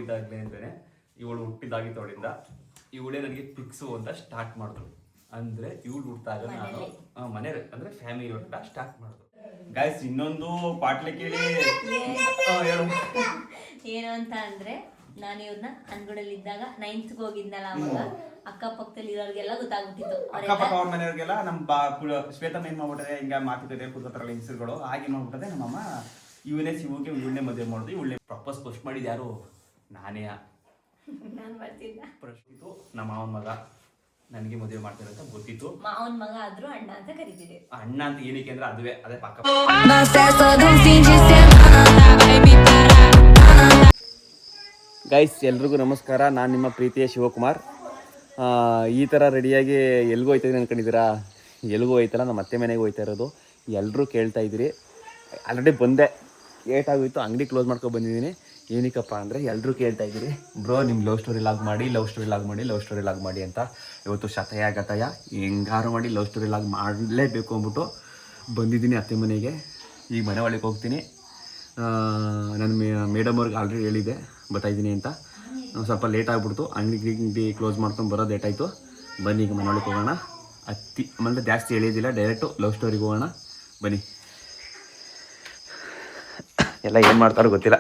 ಇದ್ದಾಗಲೇ ಅಂತಾನೆ ಇವಳು ಹುಟ್ಟಿದಾಗಿದ್ದವಳಿಂದ ಇವಳೇ ನನಗೆ ಫಿಕ್ಸು ಅಂತ ಸ್ಟಾರ್ಟ್ ಮಾಡಿದ್ರು. ಅಂದ್ರೆ ಇವಳು ಹುಟ್ಟಾಗ ನಾನು ಮನೆ ಅಂದ್ರೆ ಫ್ಯಾಮಿಲಿ ಊಟ ಸ್ಟಾರ್ಟ್ ಮಾಡಿದ್ರು. ಗೈಸ್ ಇನ್ನೊಂದು ಪಾಟ್ಲೆ ಕೇಳಿ ಏನು ಅಂತ ಅಂದ್ರೆ ನಾನು ಇವ್ರನ್ನ ಅನ್ಗುಡಲ್ಲಿ ಇದ್ದಾಗ 9th ಹೋಗಿದ್ನಲ್ಲ ಅವಾಗ ಅಕ್ಕಪಕ್ಕದಲ್ಲಿ ಇರೋರಿಗೆಲ್ಲ ಗೊತ್ತಾಗ್ಬಿಟ್ಟಿತ್ತು. ಅಕ್ಕಪಕ್ಕ ಅವ್ರ ಮನೆಯವ್ರಿಗೆಲ್ಲ ನಮ್ಮ ಶ್ವೇತಮ್ಮ ಏನ್ ಮಾಡ್ಬಿಟ್ಟದೆ ಹಿಂಗ ಮಾತುಕತೆ ಕೂತ್ಕೊತಾರಲ್ಲ ಹೆಂಗಸರುಗಳು ಹಾಗೆ ಮಾಡ್ಬಿಟ್ಟದೆ. ನಮ್ಮಮ್ಮ ಇವನೇ ಶಿವಗೆ ಇವಳನ್ನೇ ಮದುವೆ ಮಾಡುದು. ಇವಳನ್ನೇ ಪ್ರಪೋಸ್ ಪೋಸ್ಟ್ ಮಾಡಿದ್ ಯಾರು? ನಾನೇ. ನಾನು ಬರ್ತಿದ್ದ ಪ್ರಶ್ನಿತು ನಮ್ಮ ಮಾವನ ಮಗ ನನಗೆ ಮದುವೆ ಮಾಡ್ತಾರೆ ಅಂತ ಗೊತ್ತಿತ್ತು. ಮಾವನ ಮಗ ಆದ್ರೂ ಅಣ್ಣ ಅಂತ ಕರಿತಿದ್ದೆ. ಅಣ್ಣ ಅಂತ ಏನಕ್ಕೆ ಅಂದ್ರೆ ಅದೇ ಪಕ್ಕ. ಗೈಸ್ ಎಲ್ರಿಗೂ ನಮಸ್ಕಾರ. ನಾನು ನಿಮ್ಮ ಪ್ರೀತಿಯ ಶಿವಕುಮಾರ್. ಈ ಥರ ರೆಡಿಯಾಗಿ ಎಲ್ಗೂ ಹೋಯ್ತಾ ಅನ್ಕೊಂಡಿದ್ದೀರಾ? ಎಲ್ಗೂ ಹೋಯ್ತಲ್ಲ, ನಮ್ಮ ಅತ್ತೆ ಮನೆಗೆ ಹೋಯ್ತಾ ಇರೋದು. ಎಲ್ಲರೂ ಕೇಳ್ತಾ ಇದ್ದೀರಿ. ಆಲ್ರೆಡಿ ಬಂದೆ, ಲೇಟ್ ಆಗೋಯ್ತು, ಅಂಗಡಿ ಕ್ಲೋಸ್ ಮಾಡ್ಕೊಂಡು ಬಂದಿದ್ದೀನಿ. ಏನಕ್ಕಪ್ಪ ಅಂದರೆ ಎಲ್ಲರೂ ಕೇಳ್ತಾ ಇದ್ದೀರಿ, ಬ್ರೋ ನಿಮ್ಮ ಲವ್ ಸ್ಟೋರಿ ಲಾಗ್ ಮಾಡಿ ಅಂತ. ಇವತ್ತು ಶತಯ ಗತಯ ಹೆಂಗಾರು ಮಾಡಿ ಲವ್ ಸ್ಟೋರಿ ಲಾಗ್ ಮಾಡಲೇಬೇಕು ಅಂದ್ಬಿಟ್ಟು ಬಂದಿದ್ದೀನಿ ಅತ್ತೆ ಮನೆಗೆ. ಈಗ ಮನೆ ಒಳಗೆ ಹೋಗ್ತೀನಿ. ನಾನು ಮೇಡಮ್ ಅವ್ರಿಗೆ ಆಲ್ರೆಡಿ ಹೇಳಿದ್ದೆ ಬರ್ತಾಯಿದ್ದೀನಿ ಅಂತ. ಸ್ವಲ್ಪ ಲೇಟ್ ಆಗಿಬಿಡ್ತು, ಅಂಗಡಿ ಕ್ಲೋಸ್ ಮಾಡ್ಕೊಂಡು ಬರೋದು ಲೇಟ್ ಆಯಿತು. ಬನ್ನಿ ಈಗ ಮನೆ ಒಳಗೆ ಹೋಗೋಣ. ಆಮೇಲೆ ಜಾಸ್ತಿ ಹೇಳಿದ್ದಿಲ್ಲ, ಡೈರೆಕ್ಟು ಲವ್ ಸ್ಟೋರಿಗೆ ಹೋಗೋಣ ಬನ್ನಿ. ಎಲ್ಲ ಏನು ಮಾಡ್ತಾರೋ ಗೊತ್ತಿಲ್ಲ.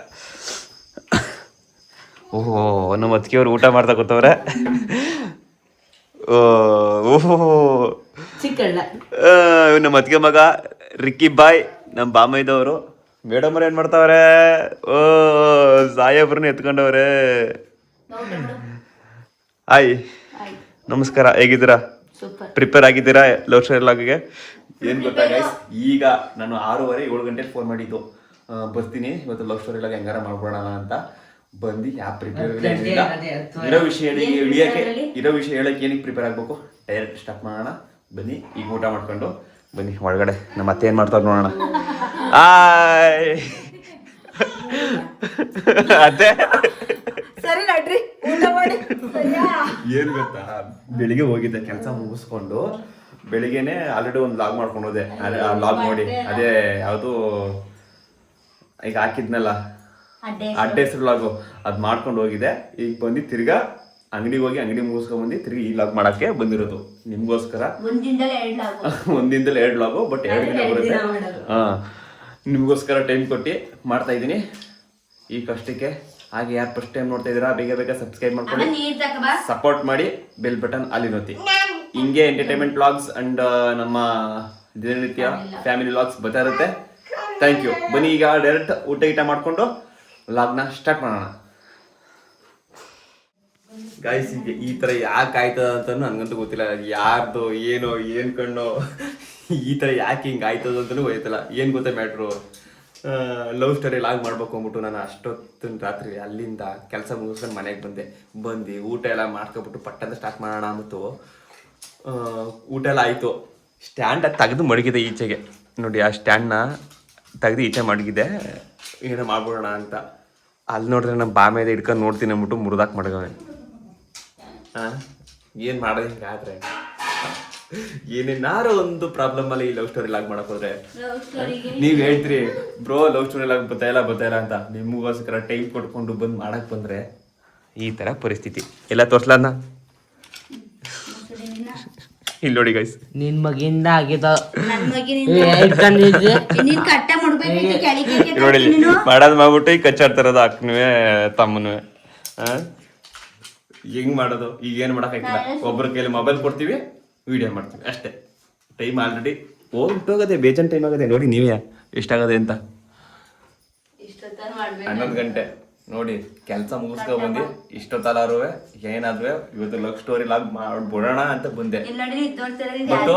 ಓಹೋ ನಮ್ಮ ಅತ್ತಿಗೆಯವ್ರು ಊಟ ಮಾಡ್ತಾ ಕೂತವ್ರೆ. ಓಹೋ ನಮ್ಮ ಅತ್ತಿಗೆ ಮಗ ರಿಕ್ಕಿ ಬಾಯ್, ನಮ್ಮ ಬಾಮೈದವರು. ಮೇಡಮ್ ಅವ್ರು ಏನು ಮಾಡ್ತಾವ್ರೆ? ಓ ಸಾಹೇಬ್ರನ್ನ ಎತ್ಕೊಂಡವ್ರೆ. ಹಾಯ್ ನಮಸ್ಕಾರ, ಹೇಗಿದ್ದೀರಾ? ಪ್ರಿಪೇರ್ ಆಗಿದ್ದೀರಾ ಲವ್ ಸ್ಟೋರಿ ಲಾಗ್ಗೆ? ಏನು ಗೊತ್ತಾ ಗೈಸ್, ಈಗ ನಾನು 6:30 7 ಗಂಟೆಗೆ ಫೋನ್ ಮಾಡಿದ್ದು, ಬರ್ತೀನಿ ಇವತ್ತು ಲವ್ ಸ್ಟೋರಿ ಲಾಗ್ ಹೆಂಗಾರ ಮಾಡ್ಬೋಣ ಅಂತ. ಬಂದು ಯಾವ ಪ್ರಿಪೇರ್ ಇರೋ ವಿಷಯ ಹೇಳಕ್ಕೆ ಏನಕ್ಕೆ ಪ್ರಿಪೇರ್ ಆಗಬೇಕು, ಡೈರೆಕ್ಟ್ ಸ್ಟಾರ್ಟ್ ಮಾಡೋಣ ಬನ್ನಿ. ಈಗ ಊಟ ಮಾಡ್ಕೊಂಡು ಬನ್ನಿ ಒಳಗಡೆ. ನಮ್ಮ ಅತ್ತೆ ಏನು ಮಾಡ್ತಾರೆ ನೋಡೋಣ. ಆಯ್ ಅತ್ತೆ ಸರಿ ನಡ್ರಿ ಊಟ ಮಾಡಿ. ಏನು ಗೊತ್ತಾ, ಬೆಳಿಗ್ಗೆ ಹೋಗಿದ್ದೆ ಕೆಲಸ ಮುಗಿಸ್ಕೊಂಡು, ಬೆಳಿಗ್ಗೆನೆ ಆಲ್ರೆಡಿ ಒಂದು ಲಾಗ್ ಮಾಡ್ಕೊಂಡು ಹೋದೆ. ಲಾಗ್ ನೋಡಿ ಅದೇ ಯಾವುದು ಈಗ ಹಾಕಿದ್ನಲ್ಲ ಅಡ್ಡೆ ಹೆಸರು ಲಾಗು, ಅದು ಮಾಡ್ಕೊಂಡು ಹೋಗಿದೆ. ಈಗ ಬಂದು ತಿರ್ಗಾ ಅಂಗಡಿಗೆ ಹೋಗಿ ಅಂಗಡಿ ಮುಗಿಸ್ಕೊಂಡ್ಬಂದು ತಿರ್ಗಿ ಈ ಲಾಗ್ ಮಾಡೋಕ್ಕೆ ಬಂದಿರೋದು ನಿಮ್ಗೋಸ್ಕರ. ಒಂದಿಂದಲೇ 2 ಲಾಗು, ಬಟ್ 2 ದಿನ ಬರುತ್ತೆ. ನಿಮಗೋಸ್ಕರ ಟೈಮ್ ಕೊಟ್ಟು ಮಾಡ್ತಾ ಇದ್ದೀನಿ ಈ ಕಷ್ಟಕ್ಕೆ. ಹಾಗೆ ಯಾರು ಫಸ್ಟ್ ಟೈಮ್ ನೋಡ್ತಾ ಇದ್ದೀರಾ ಬೇಗ ಸಬ್ಸ್ಕ್ರೈಬ್ ಮಾಡ್ಕೊಳ್ಳಿ, ಸಪೋರ್ಟ್ ಮಾಡಿ, ಬೆಲ್ ಬಟನ್ ಅಲ್ಲಿ ಒತ್ತಿ. ಹಿಂಗೆ ಎಂಟರ್ಟೈನ್ಮೆಂಟ್ ವ್ಲಾಗ್ಸ್ ಅಂಡ್ ನಮ್ಮ ದಿನನಿತ್ಯ ಫ್ಯಾಮಿಲಿ ವ್ಲಾಗ್ಸ್ ಬರ್ತಾ ಇರುತ್ತೆ. Thank you. ಬನ್ನಿ ಈಗ ಡೈರೆಕ್ಟ್ ಊಟ ಮಾಡಿಕೊಂಡು ವ್ಲಾಗ್ನ ಸ್ಟಾರ್ಟ್ ಮಾಡೋಣ. ಗಾಯ್ಸ್ ಈ ಥರ ಯಾಕೆ ಆಯ್ತದ ಅಂತ ನನಗಂತೂ ಗೊತ್ತಿಲ್ಲ. ಯಾರ್ದು ಏನೋ ಏನು ಕಣ್ಣೋ ಈ ಥರ ಯಾಕೆ ಹಿಂಗೆ ಆಯ್ತದ ಅಂತಲೂ ಗೊತ್ತಿಲ್ಲ. ಏನು ಗೊತ್ತಾ ಮ್ಯಾಟ್ರು, ಲವ್ ಸ್ಟೋರಿ ಲಾಗ್ ಮಾಡ್ಬೇಕು ಅಂದ್ಬಿಟ್ಟು ನಾನು ಅಷ್ಟೊತ್ತಿನ ರಾತ್ರಿ ಅಲ್ಲಿಂದ ಕೆಲಸ ಮುಗಿಸ್ಕೊಂಡು ಮನೆಗೆ ಬಂದು ಊಟ ಎಲ್ಲ ಮಾಡ್ಕೊಬಿಟ್ಟು ಪಟ್ಟಂತ ಸ್ಟಾರ್ಟ್ ಮಾಡೋಣ ಅಂದ್ಬಿಟ್ಟು ಊಟ ಎಲ್ಲ ಆಯಿತು. ಸ್ಟ್ಯಾಂಡ್ ತೆಗೆದು ಮಡಗಿದೆ ಈಚೆಗೆ ನೋಡಿ. ಆ ಸ್ಟ್ಯಾಂಡ್ನ ತೆಗೆದು ಈಚೆ ಮಡಗಿದೆ, ಏನೋ ಮಾಡ್ಬಿಡೋಣ ಅಂತ. ಅಲ್ಲಿ ನೋಡಿದ್ರೆ ನಮ್ಮ ಬಾಮೇದ ಹಿಡ್ಕೊಂಡು ನೋಡ್ತೀನಿ ಅಂದ್ಬಿಟ್ಟು ಮುರಿದಾಕ್ ಮಡಗವೆ. ಏನು ಮಾಡೋದು ಹಿಂಗಾದ್ರೆ? ಏನೇನಾರು ಒಂದು ಪ್ರಾಬ್ಲಮ್ ಅಲ್ಲಿ ಈ ಲವ್ ಸ್ಟೋರಿ ಲಾಗ್ ಮಾಡಕ್ ಹೋದ್ರೆ ನೀವ್ ಹೇಳ್ತೀರಿ ಬ್ರೋ ಲವ್ ಸ್ಟೋರಿ ಲಾಗ್ ಬತ್ತಾಯಿಲ್ಲ ಅಂತ. ನಿಮಗೋಸ್ಕರ ಟೈಮ್ ಕೊಟ್ಕೊಂಡು ಬಂದು ಮಾಡಕ್ ಬಂದ್ರೆ ಈ ತರ ಪರಿಸ್ಥಿತಿ ಎಲ್ಲ ತೋರ್ಸ್ಲನ್ನ. ಇಲ್ಲಿ ನೋಡಿ ಗೈಸ್, ನಿನ್ ಮಗಿಂದ ಆಗಿದ ನೋಡಿ ಮಾಡೋದ್ ಮಾಡ್ಬಿಟ್ಟು ಈಗ ಕಚ್ಚಾಡ್ತಾರದು ಅಕ್ಕನುವೆ ತಮ್ಮನುವೆ. ಹೆಂಗ್ ಮಾಡೋದು? ಈಗ ಏನ್ ಮಾಡಕ್ ಆಯ್ತಿಲ್ಲ, ಒಬ್ಬರ ಕೈಲಿ ಮೊಬೈಲ್ ಕೊಡ್ತೀವಿ, ವಿಡಿಯೋ ಮಾಡ್ತೀವಿ ಅಷ್ಟೇ. ಟೈಮ್ ಆಲ್ರೆಡಿ ಹೋಗೋದೆ, ಬೇಜಾನ್ ಟೈಮ್ ಆಗದೆ. ನೋಡಿ ನೀವೇ ಎಷ್ಟಾಗದೆ ಅಂತ. 11 ಗಂಟೆ ನೋಡಿ. ಕೆಲಸ ಮುಗಿಸ್ಕೊ ಬಂದು ಇಷ್ಟೊತ್ತಲಾರು ಏನಾದ್ರೂ ಇವತ್ತು ಲವ್ ಸ್ಟೋರಿ ಲಾಗ್ ಮಾಡ್ಬಿಡೋಣ ಅಂತ ಬಂದೆ. ಬಟ್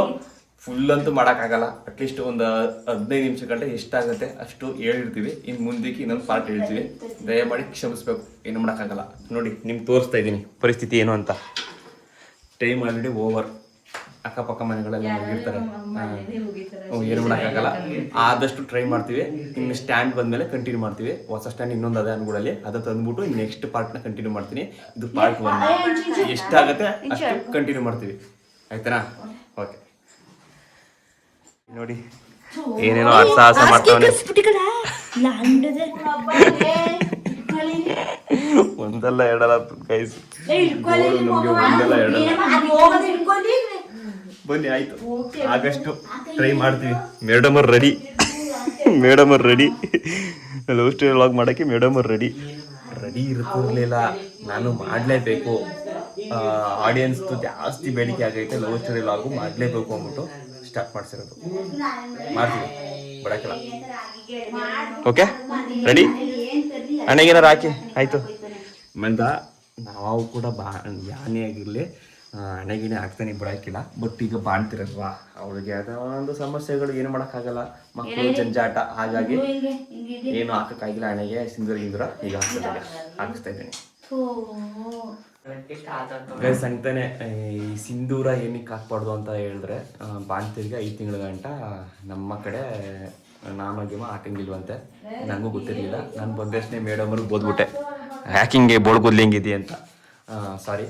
ಫುಲ್ ಅಂತೂ ಮಾಡೋಕ್ಕಾಗಲ್ಲ. ಅಟ್ಲೀಸ್ಟ್ ಒಂದು 15 ನಿಮಿಷ ಗಂಟೆ ಎಷ್ಟಾಗುತ್ತೆ ಅಷ್ಟು ಹೇಳಿರ್ತೀವಿ. ಇನ್ನು ಮುಂದಕ್ಕೆ ಇನ್ನೊಂದು ಪಾರ್ಟ್ ಹೇಳ್ತೀವಿ, ದಯಮಾಡಿ ಕ್ಷಮಿಸ್ಬೇಕು. ಏನು ಮಾಡೋಕ್ಕಾಗಲ್ಲ. ನೋಡಿ ನಿಮ್ಗೆ ತೋರಿಸ್ತಾ ಇದ್ದೀನಿ ಪರಿಸ್ಥಿತಿ ಏನು ಅಂತ. Time already over. ಅಕ್ಕಪಕ್ಕ ಮನೆಗಳೆಲ್ಲ ಹೋಗಿರ್ತಾರೆ, ಏನು ಮಾಡೋಕ್ಕಾಗಲ್ಲ. ಆದಷ್ಟು ಟ್ರೈ ಮಾಡ್ತೀವಿ. ಇನ್ನು ಸ್ಟ್ಯಾಂಡ್ ಬಂದಮೇಲೆ ಕಂಟಿನ್ಯೂ ಮಾಡ್ತೀವಿ. ಹೊಸ ಸ್ಟ್ಯಾಂಡ್ ಇನ್ನೊಂದು ಅದೇ ಅನ್ಗೂಡಲ್ಲಿ, ಅದು ತಂದ್ಬಿಟ್ಟು ನೆಕ್ಸ್ಟ್ ಪಾರ್ಟ್ನ ಕಂಟಿನ್ಯೂ ಮಾಡ್ತೀನಿ. ಇದು ಪಾರ್ಟ್ 1. ಎಷ್ಟಾಗುತ್ತೆ ಅಷ್ಟು ಕಂಟಿನ್ಯೂ ಮಾಡ್ತೀವಿ, ಆಯ್ತಾನಾ? ಓಕೆ ನೋಡಿ ಏನೇನೋ ಸಾಹಸ ಮಾಡ್ತಾವನೆ. ಒಂದಲ್ಲ ಎರಡಲ್ಲ ಗೈಸ್, ನಮ್ಗೆ ಒಂದಲ್ಲ ಎರಡಲ್ಲ. ಬನ್ನಿ ಆಯ್ತು, ಆಗಷ್ಟು ಟ್ರೈ ಮಾಡ್ತೀವಿ. ಮೇಡಮ್ ಅವ್ರು ರೆಡಿ, ಮೇಡಮ್ ಅವ್ರು ರೆಡಿ, ಲವ್ ಸ್ಟೋರಿ ವ್ಲಾಗ್ ಮಾಡೋಕ್ಕೆ ಮೇಡಮ್ ಅವ್ರು ರೆಡಿ ಇರ್ತಿರ್ಲಿಲ್ಲ. ನಾನು ಮಾಡಲೇಬೇಕು, ಆಡಿಯನ್ಸ್ದು ಜಾಸ್ತಿ ಬೇಡಿಕೆ ಆಗೈತೆ, ಲವ್ ಸ್ಟೋರಿ ವ್ಲಾಗು ಮಾಡಲೇಬೇಕು ಅಂದ್ಬಿಟ್ಟು ಸ್ಟಾರ್ಟ್ ಮಾಡ್ಸಿರೋದು. ಮಾಡ್ತೀವಿ, ಬಿಡಕ್ಕಿಲ್ಲ. Okay ready? ಅಣ್ಣಗೇನಾರು ಹಾಕಿ ಆಯಿತು ಮಂದ. ನಾವು ಕೂಡ ಯಾನೇ ಆಗಿರಲಿ ಹಣೆಗಿಣೆ ಹಾಕ್ತಾನೆ ಬಿಡೋಕ್ಕಿಲ್ಲ. ಬಟ್ ಈಗ ಬಾಣ್ತಿರಲ್ವಾ, ಅವಳಿಗೆ ಅದೋ ಒಂದು ಸಮಸ್ಯೆಗಳು ಏನು ಮಾಡೋಕ್ಕಾಗಲ್ಲ, ಮಕ್ಕಳು ಜಂಜಾಟ, ಹಾಗಾಗಿ ಏನು ಹಾಕೋಕ್ಕಾಗಿಲ್ಲ. ಹಣೆಗೆ ಸಿಂಧೂರ ಈಗ ಹಾಕಿಸ್ತಾ ಇದ್ದೀನಿ. ಗೈಸ್ ಅಂತಾನೆ ಈ ಸಿಂಧೂರ ಏನಕ್ಕೆ ಹಾಕ್ಬಾರ್ದು ಅಂತ ಹೇಳಿದ್ರೆ, ಬಾಣ್ತಿರಿಗೆ 5 ತಿಂಗಳ ಗಂಟ ನಮ್ಮ ಕಡೆ ನಾಮಗಿಮ ಹಾಕಂಗಿಲ್ವಂತೆ. ನನಗೂ ಗೊತ್ತಿರಲಿಲ್ಲ. ನಾನು ಬಂದಷ್ಟೇ ಮೇಡಮ್ ಅವ್ರಿಗೆ ಬೋದ್ಬಿಟ್ಟೆ, ಹ್ಯಾಕಿಂಗೆ ಬೋಳ್ಗೋದ್ಲಿ ಹೆಂಗಿದೆ ಅಂತ. ಸಾರಿ,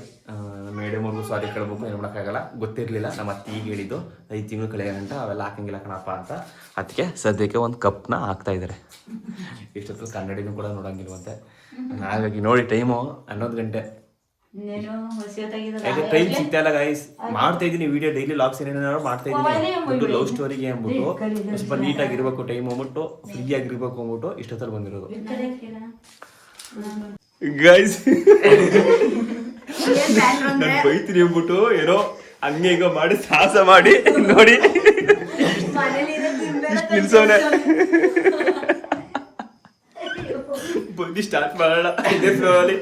ಮೇಡಮ್ ಅವ್ರಿಗೂ ಸಾರಿ ಕೇಳ್ಬೇಕು, ಏನು ಮಾಡೋಕ್ಕಾಗಲ್ಲ, ಗೊತ್ತಿರಲಿಲ್ಲ. ನಮ್ಮ ಅತ್ತೆ ಈಗ ಹೇಳಿದ್ದು 5 ತಿಂಗಳು ಕಳೆಯ ಗಂಟ ಅವೆಲ್ಲ ಹಾಕಂಗಿಲ್ಲ ಕಣಪ್ಪ ಅಂತ. ಅದಕ್ಕೆ ಸದ್ಯಕ್ಕೆ ಒಂದು ಕಪ್ನ ಹಾಕ್ತಾ ಇದ್ದಾರೆ. ಇಷ್ಟೊತ್ತು ಕನ್ನಡಿನೂ ಕೂಡ ನೋಡಂಗಿಲ್ವಂತೆ. ಹಾಗಾಗಿ ನೋಡಿ ಟೈಮು 11 ಗಂಟೆ. ಟೈಮ್ ಸಿಗ್ತಾ ಇಲ್ಲ ಗೈಸ್. ಮಾಡ್ತಾ ಇದ್ದೀನಿ ವಿಡಿಯೋ, ಡೈಲಿ ಲಾಗ್ಸ್ ಏನೇನಾದ್ರು ಮಾಡ್ತಾ ಇದ್ದೀನಿ. ಲವ್ ಸ್ಟೋರಿಗೆ ಅಂದ್ಬಿಟ್ಟು ಸ್ವಲ್ಪ ನೀಟಾಗಿರ್ಬೇಕು, ಟೈಮ್ ಅಂದ್ಬಿಟ್ಟು ಫ್ರೀ ಆಗಿರ್ಬೇಕು ಅಂದ್ಬಿಟ್ಟು ಇಷ್ಟೊತ್ತಲ್ಲಿ ಬಂದಿರೋದು ಗೈಸ್. ನಾನು ಬೈತೀನಿ ಅಂದ್ಬಿಟ್ಟು ಏನೋ ಹಂಗೆ ಈಗ ಮಾಡಿ ಸಾಹಸ ಮಾಡಿ ನೋಡಿ ನಿಲ್ಸೋನೆ. ಬನ್ನಿ ಸ್ಟಾರ್ಟ್ ಮಾಡೋಣ. ಇದೇ ಫ್ಲೋರಲ್ಲಿ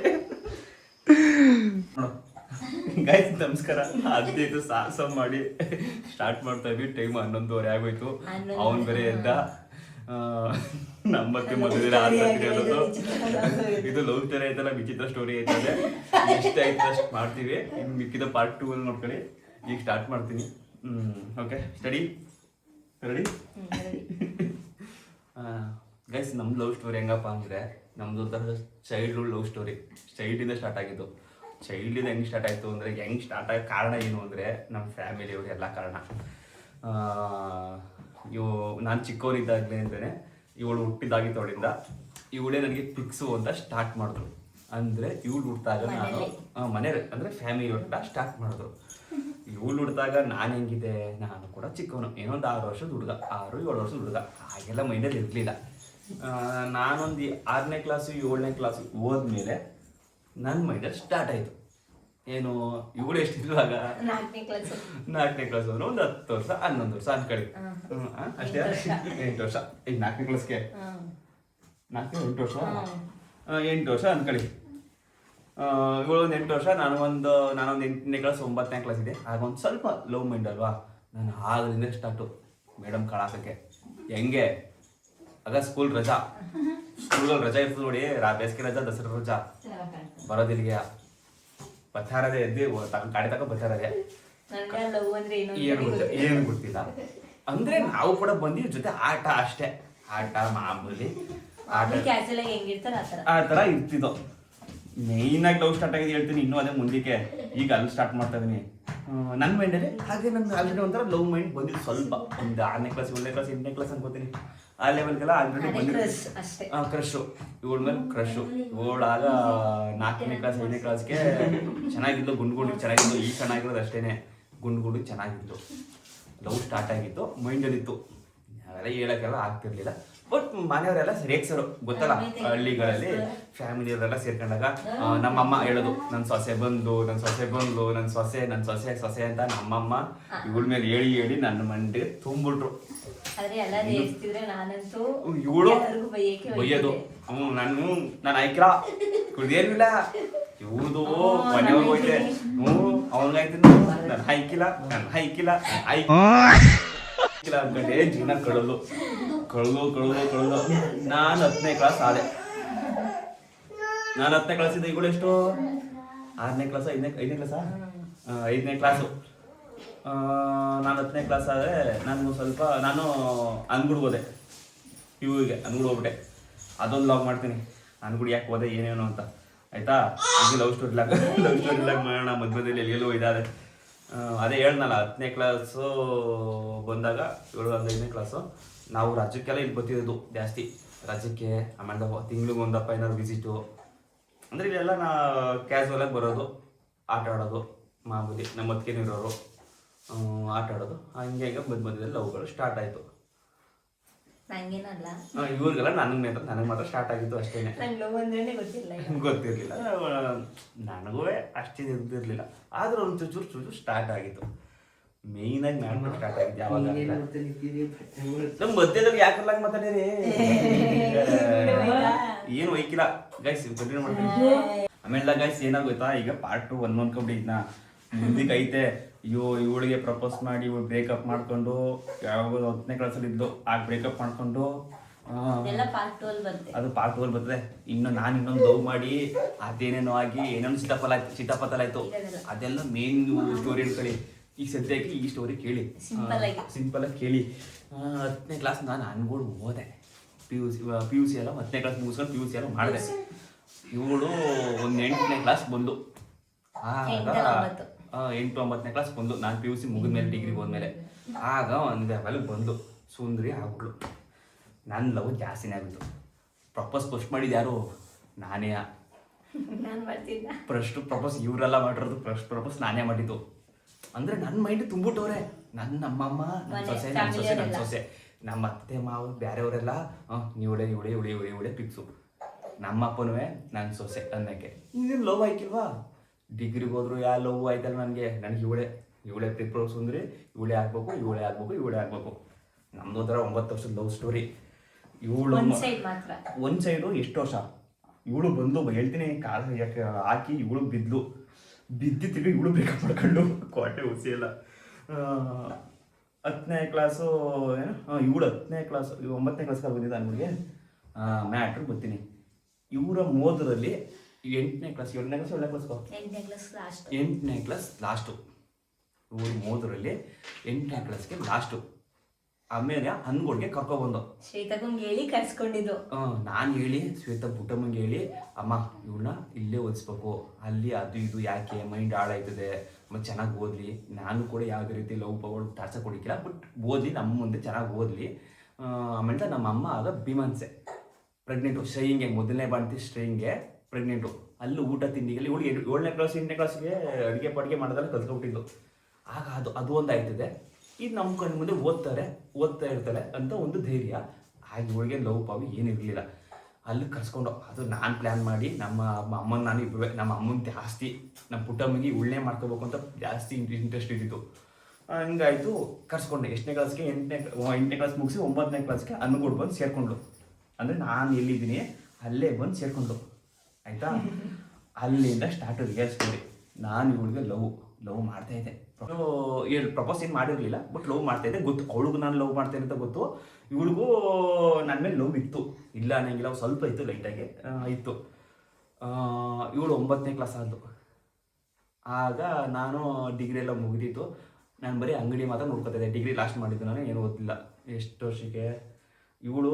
ಗೈಸ್ ನಮಸ್ಕಾರ. 15 ಸಾಹಸ ಮಾಡಿ ಸ್ಟಾರ್ಟ್ ಮಾಡ್ತಾ ಇದ್ವಿ. ಟೈಮ್ 11:30 ಆಗೋಯ್ತು. ಅವನ್ ಬೇರೆ ಎದ್ದ. ನಮ್ಮತ್ತೆ ಮದುವೆ ಇದು ಲವ್ ಸ್ಟೋರಿ ಐತಲ್ಲ, ವಿಚಿತ್ರ ಸ್ಟೋರಿ ಐತದೆ. ಎಷ್ಟು ಆಯ್ತು ಅಷ್ಟು ಮಾಡ್ತೀವಿ. ಇನ್ನು ಮಿಕ್ಕಿದ ಪಾರ್ಟ್ 2 ಅಲ್ಲಿ ನೋಡ್ಕೊಳ್ಳಿ. ಈಗ ಸ್ಟಾರ್ಟ್ ಮಾಡ್ತೀನಿ. Okay study ready? ಗೈಸ್ ನಮ್ಮ ಲವ್ ಸ್ಟೋರಿ ಹೆಂಗಪ್ಪ ಅಂದರೆ, ನಮ್ಮದು ಒಂಥರ ಚೈಲ್ಡ್ಹುಡ್ ಲವ್ ಸ್ಟೋರಿ. ಚೈಲ್ಡಿಂದ ಸ್ಟಾರ್ಟ್ ಆಗಿದ್ದು. ಚೈಲ್ಡಿಂದ ಹೆಂಗೆ ಸ್ಟಾರ್ಟ್ ಆಯಿತು ಅಂದರೆ, ಹೆಂಗೆ ಸ್ಟಾರ್ಟ್ ಆಗೋ ಕಾರಣ ಏನು ಅಂದರೆ, ನಮ್ಮ ಫ್ಯಾಮಿಲಿಯವ್ರು ಎಲ್ಲ ಕಾರಣ. ನಾನು ಚಿಕ್ಕವನಿದ್ದಾಗಲೇ ಅಂತಲೇ ಇವಳು ಹುಟ್ಟಿದಾಗಿದ್ದವಳಿಂದ ಇವಳೇ ನನಗೆ ಫಿಕ್ಸು ಅಂತ ಸ್ಟಾರ್ಟ್ ಮಾಡಿದ್ರು. ಅಂದರೆ ಇವಳು ಹುಟ್ಟಿದಾಗ ನಾನು ಮನೆ ಅಂದರೆ ಫ್ಯಾಮಿಲಿಯವರೆಲ್ಲ ಸ್ಟಾರ್ಟ್ ಮಾಡಿದ್ರು. ಇವಳು ಹುಟ್ಟಿದಾಗ ನಾನು ಹೆಂಗಿದೆ, ನಾನು ಕೂಡ ಚಿಕ್ಕವನು, ಏನೋ ಒಂದು 6 ವರ್ಷದ ಹುಡುಗ, 6-7 ವರ್ಷದ ಹುಡುಗ. ಹಾಗೆಲ್ಲ ಮೈಂಡಲ್ಲಿ ಇರಲಿಲ್ಲ. ನಾನೊಂದು 6ನೇ ಕ್ಲಾಸು 7ನೇ ಕ್ಲಾಸು ಹೋದ್ಮೇಲೆ ನನ್ನ ಮೈಂಡಲ್ಲಿ ಸ್ಟಾರ್ಟ್ ಆಯಿತು. ಏನು ಇವಳು ಎಷ್ಟಿರುವಾಗ 4ನೇ ಕ್ಲಾಸ್ ಅಂದ್ರೆ ಒಂದು 10 ವರ್ಷ 11 ವರ್ಷ ಅನ್ಕೊಳ್ಳಿ. ಅಷ್ಟೇ, 8 ವರ್ಷ. ಈಗ 4ನೇ ಕ್ಲಾಸ್ಗೆ 8 ವರ್ಷ 8 ವರ್ಷ ಅನ್ಕೊಳ್ಳಿ. ಇವಳು ಒಂದು 8 ವರ್ಷ, ನಾನೊಂದು 8ನೇ ಕ್ಲಾಸ್ 9ನೇ ಕ್ಲಾಸ್ ಇದೆ. ಆಗ ಒಂದು ಸ್ವಲ್ಪ ಲವ್ ಮೈಂಡ್ ಅಲ್ವಾ. ನಾನು ಆಗದಿಂದ ಸ್ಟಾರ್ಟು ಮೇಡಮ್ ಕಳಾಕಕ್ಕೆ. ಹೆಂಗೆ ಆಗ ಸ್ಕೂಲ್ ರಜಾ ಇರ್ತದೆ ನೋಡಿ, ಬೇಸಿಗೆ ರಜಾ, ದಸರಾ ರಜಾ ಬರೋದಿಲ್ಲಿಗೆ ಬತ್ತಾರದೆ ಎದ್ದು ಗಾಡಿ ತಕ ಬತ್ತಾರದೆ. ಏನು ಗೊತ್ತಿಲ್ಲ. ಅಂದ್ರೆ ನಾವು ಕೂಡ ಬಂದಿವಿ ಜೊತೆ ಆಟ ಅಷ್ಟೇ, ಆಟ ಮಾಮೂಲಿ ಆ ತರ ಇರ್ತಿದ್ದೋ. ಮೇಯ್ನ್ ಆಗಿ ಲವ್ ಸ್ಟಾರ್ಟ್ ಆಗಿದೆ ಹೇಳ್ತೀನಿ. ಇನ್ನೂ ಅದೇ ಮುಂದಕ್ಕೆ ಈಗ ಅಲ್ಲಿ ಸ್ಟಾರ್ಟ್ ಮಾಡ್ತಾ ಇದೀನಿ. ನನ್ನ ಮೈಂಡಲ್ಲಿ ಹಾಗೆ ನನ್ನ ಆಲ್ರೆಡಿ ಒಂಥರ ಲವ್ ಮೈಂಡ್ ಬಂದಿದ್ದು ಸ್ವಲ್ಪ. ಒಂದು 6ನೇ ಕ್ಲಾಸ್ 7ನೇ ಕ್ಲಾಸ್ 8ನೇ ಕ್ಲಾಸ್ ಅನ್ಕೋತೀನಿ. ಆ ಲೆವೆಲ್ಗೆಲ್ಲ ಆಲ್ರೆಡಿ ಬಂದಿದ್ದು ಕ್ರಶು. ಇವಳ ಮೇಲೆ ಕ್ರಶು. ಇವಳಾಗ 4ನೇ ಕ್ಲಾಸ್ 5ನೇ ಕ್ಲಾಸ್ಗೆ ಚೆನ್ನಾಗಿದ್ದು, ಗುಂಡು ಚೆನ್ನಾಗಿದ್ದು. ಈಗ ಚೆನ್ನಾಗಿರೋದು ಅಷ್ಟೇನೆ, ಗುಂಡು ಚೆನ್ನಾಗಿದ್ದು. ಲವ್ ಸ್ಟಾರ್ಟ್ ಆಗಿತ್ತು, ಮೈಂಡಲ್ಲಿತ್ತು. ಅವೆಲ್ಲ ಹೇಳೋಕ್ಕೆಲ್ಲ ಆಗ್ತಿರ್ಲಿಲ್ಲ. ಬಟ್ ಮನೆಯವರೆಲ್ಲ ರೇಗ್ಸರು, ಗೊತ್ತಲ್ಲ, ಹಳ್ಳಿಗಳಲ್ಲಿ ಫ್ಯಾಮಿಲಿಯವರೆಲ್ಲ ಸೇರ್ಕೊಂಡಾಗ ನಮ್ಮಮ್ಮ ಹೇಳೋದು, ನನ್ನ ಸೊಸೆ ಬಂದು ಅಂತ ನಮ್ಮಮ್ಮ ಇವಳ ಮೇಲೆ ಹೇಳಿ ನನ್ನ ಮಂಡಿಗೆ ತುಂಬಿಟ್ರು. ಇವಳು ಬೈಯೋದು. ನಾನು ಆಯ್ಕಿಲ್ಲ, ಕುಡ್ದೇನಿಲ್ಲ, ಇವಳದು ಮನೆಯವ್ರಿಗೆ ಹೋಯ್ತೆ. ಅವನಿಗಾಯ್ತು, ನಾನು ಹಾಯ್ಕಿಲ್ಲ ಅನ್ಕೊಂಡೆ. ಜೀವನ ಕಳಲು. ನಾನು 10ನೇ ಕ್ಲಾಸ್ ಆದೆ. ನಾನು 10ನೇ ಕ್ಲಾಸ್ ಇದ್ದೆ. ಇವಳು ಎಷ್ಟು, 6ನೇ ಕ್ಲಾಸ್ 5ನೇ ಕ್ಲಾಸಾ 5ನೇ ಕ್ಲಾಸು. ನಾನು 10ನೇ ಕ್ಲಾಸ್ ಆದರೆ ನಾನು ಅನ್ಗುಡ್ ಹೋದೆ. ಇವಳಿಗೆ ಅನ್ಗುಡ್ ಹೋಗ್ಬಿಟ್ಟೆ. ಅದೊಂದು ಲಾಗ್ ಮಾಡ್ತೀನಿ, ಅನ್ಗುಡ್ ಯಾಕೆ ಹೋದೆ ಏನೇನು ಅಂತ, ಆಯ್ತಾ? ಇದು ಲವ್ ಸ್ಟೋರಿ ಲಾಗ್ ಮಾಡೋಣ. ಮಧ್ಯದಲ್ಲಿ ಎಲ್ಲೆಲ್ಲೋ ಇದಾದೆ. ಅದೇ ಹೇಳ್ನಲ್ಲ, 10ನೇ ಕ್ಲಾಸು ಬಂದಾಗ ಇವಳು 5ನೇ ಕ್ಲಾಸು. ನಾವು ರಾಜ್ಯಕ್ಕೆಲ್ಲ ಇಲ್ಲಿ ಬರ್ತಿರೋದು ಜಾಸ್ತಿ, ರಾಜ್ಯಕ್ಕೆ. ಆಮೇಲೆ ತಿಂಗ್ಳಿಗೆ ಒಂದಪ್ಪ ಏನಾದ್ರು ವಿಸಿಟು ಅಂದರೆ ಇಲ್ಲೆಲ್ಲ ನಾ ಕ್ಯಾಸುವಲಾಗಿ ಬರೋದು, ಆಟ ಆಡೋದು ಮಾಮೂಲಿ, ನಮ್ಮ ಅತ್ತಿಗೆನಿರೋರು ಆಟ ಆಡೋದು, ಹಂಗೆ ಹಂಗೆ ಮಧ್ಯದಲ್ಲಿ ಲವ್ಗಳು ಸ್ಟಾರ್ಟ್ ಆಯಿತು. ನಂಗೇನಲ್ಲ, ಇವ್ರಿಗೆಲ್ಲ ನನಗೆ ಮಾತ್ರ ಸ್ಟಾರ್ಟ್ ಆಗಿತ್ತು ಅಷ್ಟೇ. ನಂಗೆ ಲವ್ ಅಂದ್ರೇನೆ ಗೊತ್ತಿರಲಿಲ್ಲ, ನನಗೂ ಅಷ್ಟೇ ಇರ್ತಿರ್ಲಿಲ್ಲ. ಆದರೂ ಒಂದು ಚೂರು ಸ್ಟಾರ್ಟ್ ಆಗಿತ್ತು. ಮೇಯ್ನಾಗಿ ಮ್ಯಾಟ್ರ್ ಸ್ಟಾರ್ಟ್ ಆಗಿತ್ತು ಯಾವಾಗ ನಮ್ಮ ಮಧ್ಯದಲ್ಲಿ ಯಾಕರ್ಲಾಗ ಮಾತಾಡಿರಿ ಏನು ವೈಕಿಲ್ಲ ಗೈಸ್, ಕಂಟಿನ್ಯೂ ಮಾಡ್ತೀನಿ. ಆಮೇಲೆ ಗೈಸ್ ಏನಾಗೋಯ್ತಾ, ಈಗ ಪಾರ್ಟ್ 2 ಅನ್ಕೊಂಬಿಟ್ಟಿದ್ನ ಮುಂದಕ್ಕೆ ಐತೆ. ಅಯ್ಯೋ ಇವಳಿಗೆ ಪ್ರಪೋಸ್ ಮಾಡಿ ಇವಳು ಬ್ರೇಕಪ್ ಮಾಡ್ಕೊಂಡು, ಯಾವಾಗ 10ನೇ ಕ್ಲಾಸಲ್ಲಿ ಇದ್ಲು ಆಗ ಬ್ರೇಕಪ್ ಮಾಡ್ಕೊಂಡು, ಅದು ಪಾರ್ಟ್ 2 ಬರ್ತದೆ. ನಾನು ಇನ್ನೊಂದು ಲವ್ ಮಾಡಿ ಅದೇನೇನೋ ಆಗಿ ಏನೇನೋ ಚಿತ್ತಪತಲ ಆಯ್ತು. ಅದೆಲ್ಲ ಮೇನ್ ಸ್ಟೋರಿ ಅನ್ಕೊಳ್ಳಿ. ಈಗ ಸದ್ಯಕ್ಕೆ ಈ ಸ್ಟೋರಿ ಕೇಳಿ, ಸಿಂಪಲ್ ಆಗಿ ಕೇಳಿ. 10ನೇ ಕ್ಲಾಸ್ ನಾನು ಅನ್ಗಳು ಹೋದೆ, ಪಿ ಯು ಸಿ ಎಲ್ಲ 10ನೇ ಕ್ಲಾಸ್ ಮುಗಿಸ್ಕೊಂಡು PUC ಎಲ್ಲ ಮಾಡಿದೆ. ಇವಳು ಒಂದು 8ನೇ ಕ್ಲಾಸ್ ಬಂದು, ಆಗ 8-9ನೇ ಕ್ಲಾಸ್ ಬಂದು, ನಾನು PUC ಮುಗಿದ್ಮೇಲೆ ಡಿಗ್ರಿ ಹೋದ್ಮೇಲೆ ಆಗ ಒಂದು ಲೆವೆಲ್ಗೆ ಬಂದು ಸುಂದರಿ ಆಗ್ಬಿಟ್ಲು. ನನ್ನ ಲವ್ ಜಾಸ್ತಿನೇ ಆಗಿತ್ತು. ಫಸ್ಟ್ ಮಾಡಿದ್ದು ಯಾರು? ನಾನೇ. ಪ್ರಪೋಸ್ ಇವರೆಲ್ಲ ಮಾಡಿರೋದು, ಪ್ರಪೋಸ್ ನಾನೇ ಮಾಡಿದ್ದು. ಅಂದರೆ ನನ್ನ ಮೈಂಡ್ ತುಂಬಿಟ್ಟವ್ರೆ. ನಮ್ಮಮ್ಮ, ನನ್ನ ಸೊಸೆ, ನಮ್ಮ ಅತ್ತೆ ಮಾವು ಬೇರೆಯವರೆಲ್ಲ ಇವಳೆ ಫಿಕ್ಸು. ನಮ್ಮಪ್ಪನೂ ನನ್ನ ಸೊಸೆ ಅನ್ನೋಕ್ಕೆ. ಇನ್ನೇನು ಲವ್ ಆಯ್ಕಿಲ್ವಾ? ಡಿಗ್ರಿಗೆ ಹೋದ್ರು ಲವ್ ಆಯ್ತಲ್ಲ ನನಗೆ ಇವಳೆ ಪ್ರಪೋಸ್ ಅಂದರೆ ಇವಳೇ ಆಗ್ಬೇಕು. ನಮ್ದು ಥರ 9 ವರ್ಷದ ಲವ್ ಸ್ಟೋರಿ. ಇವಳು ಒಂದು ಸೈಡು ಎಷ್ಟು ವರ್ಷ ಇವಳು ಬಂದು ಹೇಳ್ತೀನಿ ಕಾಲು ಹಾಕಿ ಇವಳು ಬಿದ್ದಿತ್ತಿಗೆ ಇವಳು ಬ್ರೇಕಪ್ ಮಾಡ್ಕೊಂಡು ಕೋಟೆ ಹುಸಿ ಎಲ್ಲ. 10ನೇ ಕ್ಲಾಸು ಇವಳು 10ನೇ ಕ್ಲಾಸು 9ನೇ ಕ್ಲಾಸ್ಗೆ ಬಂದಿದ್ದ ನನಗೆ ಮ್ಯಾಟ್ರ್ ಬರ್ತೀನಿ. ಇವರ ಮೋದರಲ್ಲಿ 8ನೇ ಕ್ಲಾಸ್ 7ನೇ ಕ್ಲಾಸ್ 8ನೇ ಕ್ಲಾಸ್ ಲಾಸ್ಟು. ಇವ್ರ ಮೋದರಲ್ಲಿ 8ನೇ ಕ್ಲಾಸ್ಗೆ ಲಾಸ್ಟು. ಆಮೇಲೆ ಅನ್ಗಳಿಗೆ ಕರ್ಕೊಬಂದು ಶ್ವೇತಗಂಗೆ ಹೇಳಿ ಕರ್ಸ್ಕೊಂಡಿದ್ದು. ನಾನು ಹೇಳಿ ಶ್ವೇತ ಪುಟ್ಟಮ್ಮಂಗೆ ಹೇಳಿ, ಅಮ್ಮ ಇವಳನ್ನ ಇಲ್ಲೇ ಓದಿಸ್ಬೇಕು, ಅಲ್ಲಿ ಅದು ಇದು ಯಾಕೆ ಮೈಂಡ್ ಹಾಳಾಯ್ತದೆ, ಮತ್ತು ಚೆನ್ನಾಗಿ ಓದಲಿ. ನಾನು ಕೂಡ ಯಾವುದೇ ರೀತಿ ಲವ್ ಪವರ್ ಟಾರ್ಚರ್ ಕೊಡಿಕ್ಕಿಲ್ಲ, ಬಟ್ ಓದಲಿ, ನಮ್ಮ ಮುಂದೆ ಚೆನ್ನಾಗಿ ಓದಲಿ. ಆಮೇಲೆ ನಮ್ಮ ಅಮ್ಮ ಆಗ ಭೀಮನ್ಸೆ ಪ್ರೆಗ್ನೆಂಟು. ಶ್ರೇಯಿಂಗೆ ಮೊದಲನೇ ಬಾಣ್ತಿ ಶ್ರೇಯಿಂಗೆ ಪ್ರೆಗ್ನೆಂಟು. ಅಲ್ಲಿ ಊಟ ತಿಂಡಿಗೆಲ್ಲಿ ಇವಳಿಗೆ 7ನೇ ಕ್ಲಾಸ್ 8ನೇ ಕ್ಲಾಸ್ಗೆ ಅಡುಗೆ ಪಡಿಗೆ ಮಾಡೋದೆಲ್ಲ ಕಲ್ತ್ಕೊಬಿಟ್ಟಿದ್ದು. ಆಗ ಅದು ಒಂದು ಆಯ್ತದೆ. ಇದು ನಮ್ಮ ಕಣ್ಣು ಮುಂದೆ ಓದ್ತಾ ಇರ್ತಾಳೆ ಅಂತ ಒಂದು ಧೈರ್ಯ. ಹಾಗೆ ಇವಳಿಗೆ ಲವ್ ಪಾವಿ ಏನಿರಲಿಲ್ಲ. ಅಲ್ಲಿ ಕರ್ಸ್ಕೊಂಡು, ಅದು ನಾನು ಪ್ಲ್ಯಾನ್ ಮಾಡಿ ನಮ್ಮ ಅಮ್ಮನ ನಾನು ಇಬ್ಬರು, ನಮ್ಮ ಅಮ್ಮನ ಜಾಸ್ತಿ ನಮ್ಮ ಪುಟ್ಟಮ್ಮಗೆ ಉಳ್ಳೆ ಮಾಡ್ಕೋಬೇಕು ಅಂತ ಜಾಸ್ತಿ ಇಂಟ್ರೆಸ್ಟ್ ಇದ್ದಿತ್ತು. ಹಂಗಾಯಿತು, ಕರ್ಸ್ಕೊಂಡೆ. ಎಷ್ಟನೇ ಕ್ಲಾಸ್ಗೆ 8ನೇ ಕ್ಲಾಸ್ ಮುಗಿಸಿ 9ನೇ ಕ್ಲಾಸ್ಗೆ ಅನ್ಕೊಂಡು ಬಂದು ಸೇರಿಕೊಂಡ್ಳು. ಅಂದರೆ ನಾನು ಎಲ್ಲಿದ್ದೀನಿ ಅಲ್ಲೇ ಬಂದು ಸೇರಿಕೊಂಡ್ಳು. ಆಯಿತಾ? ಅಲ್ಲಿಂದ ಸ್ಟಾರ್ಟ್ ರಿಯಲ್ ಸ್ಟೋರಿ. ನಾನು ಇವಳಿಗೆ ಲವ್ ಮಾಡ್ತಾಯಿದ್ದೆ. ಪ್ರಪೋಸ್ ಏನು ಮಾಡಿರಲಿಲ್ಲ, ಬಟ್ ಲವ್ ಮಾಡ್ತಾಯಿದ್ದೆ ಗೊತ್ತು. ಅವಳಿಗೂ ನಾನು ಲವ್ ಮಾಡ್ತೇನೆ ಅಂತ ಗೊತ್ತು, ಇವಳಿಗೂ ನನ್ನ ಮೇಲೆ ಲವ್ ಇತ್ತು, ಇಲ್ಲ ಅನ್ನಂಗಿಲ್ಲ, ಸ್ವಲ್ಪ ಇತ್ತು, ಲೈಟಾಗಿ ಇತ್ತು. ಇವಳು 9ನೇ ಕ್ಲಾಸ್ ಆದಳು. ಆಗ ನಾನು ಡಿಗ್ರಿ ಎಲ್ಲ ಮುಗಿದಿತ್ತು. ನಾನು ಬರೀ ಅಂಗಡಿ ಮಾತ್ರ ನೋಡ್ಕೊತಿದ್ದೆ. ಡಿಗ್ರಿ ಲಾಸ್ಟ್ ಮಾಡಿದ್ದು ನಾನು, ಏನು ಓದಿಲ್ಲ. ಎಷ್ಟು ವರ್ಷಕ್ಕೆ ಇವಳು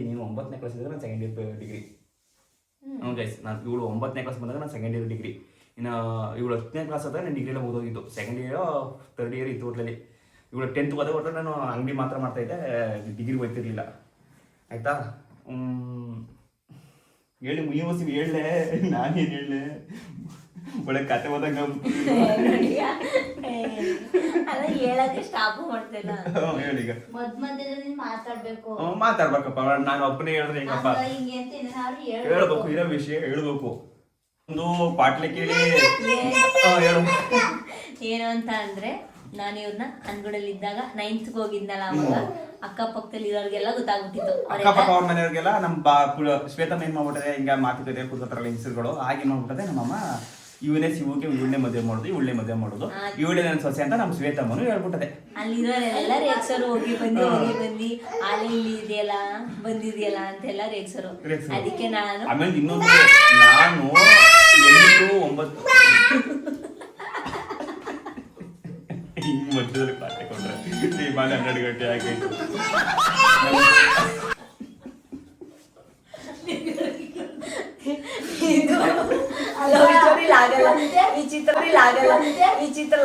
ನೀನು 9ನೇ ಕ್ಲಾಸ್ ಇದ್ದಾಗ ನಾನು 2nd ಇಯರ್ ಡಿಗ್ರಿ. ಗೈಸ್, ಇವಳು 9ನೇ ಕ್ಲಾಸ್ ಬಂದಾಗ ನಾನು 2nd ಇಯರ್ ಡಿಗ್ರಿ. ಇನ್ನು ಇವಳು 10ನೇ ಕ್ಲಾಸ್ ಆದಾಗ ನಾನು ಡಿಗ್ರಿ ಎಲ್ಲ ಮುಗಿದೋಗಿತ್ತು. 2nd ಇಯರ್ 3rd ಇಯರ್ ಇತ್ತು ಒಟ್ಟಲ್ಲಿ. ಇವಳು 10th ಹೋದ ಒಟ್ಟು ನಾನು ಅಂಗಡಿ ಮಾತ್ರ ಮಾಡ್ತಾಯಿದ್ದೆ, ಡಿಗ್ರಿ ಹೋಗ್ತಿರ್ಲಿಲ್ಲ. ಆಯಿತಾ? ಹೇಳಿ ಮುಗಿಸಿ ಹೇಳಲೆ, ನಾನೇನು ಹೇಳಲೆ, ಒಳ್ಳೆ ಕತೆ ಹೋದಾಗ ಹೇಳೀಗ ಮಾತಾಡ್ಬೇಕಪ್ಪ. ನಾನು ಒಬ್ಬನೇ ಹೇಳಿದ್ರೆ ಹೆಂಗಪ್ಪ? ಹೇಳ್ಬೇಕು, ಇರೋ ವಿಷಯ ಹೇಳ್ಬೇಕು. ಒಂದು ಪಾಟ್ಲೆ ಕೇಳಿ ಹೇಳು. ಏನು ಅಂತ ಅಂದ್ರೆ, ನಾನು ಇವ್ರನ್ನ ಅನ್ಗುಡಲ್ಲಿ ಇದ್ದಾಗ 9th ಹೋಗಿದ್ನಲ್ಲ, ಅವಾಗ ಅಕ್ಕಪಕ್ಕದಲ್ಲಿ ಇರೋರಿಗೆಲ್ಲ ಗೊತ್ತಾಗ್ಬಿಟ್ಟಿತ್ತು. ಅಕ್ಕಪಕ್ಕ ಅವ್ರ ಮನೆಯವ್ರಿಗೆಲ್ಲ ನಮ್ಮ ಶ್ವೇತ ಏನ್ ಮಾಡ್ಬಿಟ್ಟದೆ, ಹಿಂಗ ಮಾತುಕತೆ ಕೂತ್ಕೊತಾರಲ್ಲ ಹೆಂಗಸರುಗಳು, ಹಾಗೆ ಮಾಡ್ಬಿಟ್ಟದೆ. ನಮ್ಮಮ್ಮ ಇವನೇ ಶಿವಗೆ ಇವಳೇ ಮದುವೆ ಮಾಡೋದು, ಇವಳೇ ನನ್ನ ಸೊಸೆ ಅಂತ ನಮ್ಮ ಶ್ವೇತಮ್ಮನು ಹೇಳ್ಬಿಟ್ಟದೆ. ಅಲ್ಲಿರೋರೆಲ್ಲ ರೇಕ್ಸರು, ಹೋಗಿ ಬಂದು ಅಲ್ಲಿ ಇಲ್ಲಿ ಇದೆಯಲ್ಲ ಬಂದಿದೆಯಲ್ಲ ಅಂತೆಲ್ಲ ರೇಕ್ಸರು. ಅದಕ್ಕೆ ನಾನು ಆಮೇಲೆ ಇನ್ನೊಂದು, ನಾನು 8-9 ಹಿಂಗ್ ಮಧ್ಯದಲ್ಲಿ ಪಾಠ ಕೊಟ್ರೆ 12 ಗಂಟೆ ಆಗಿ ಈ ಚಿತ್ರ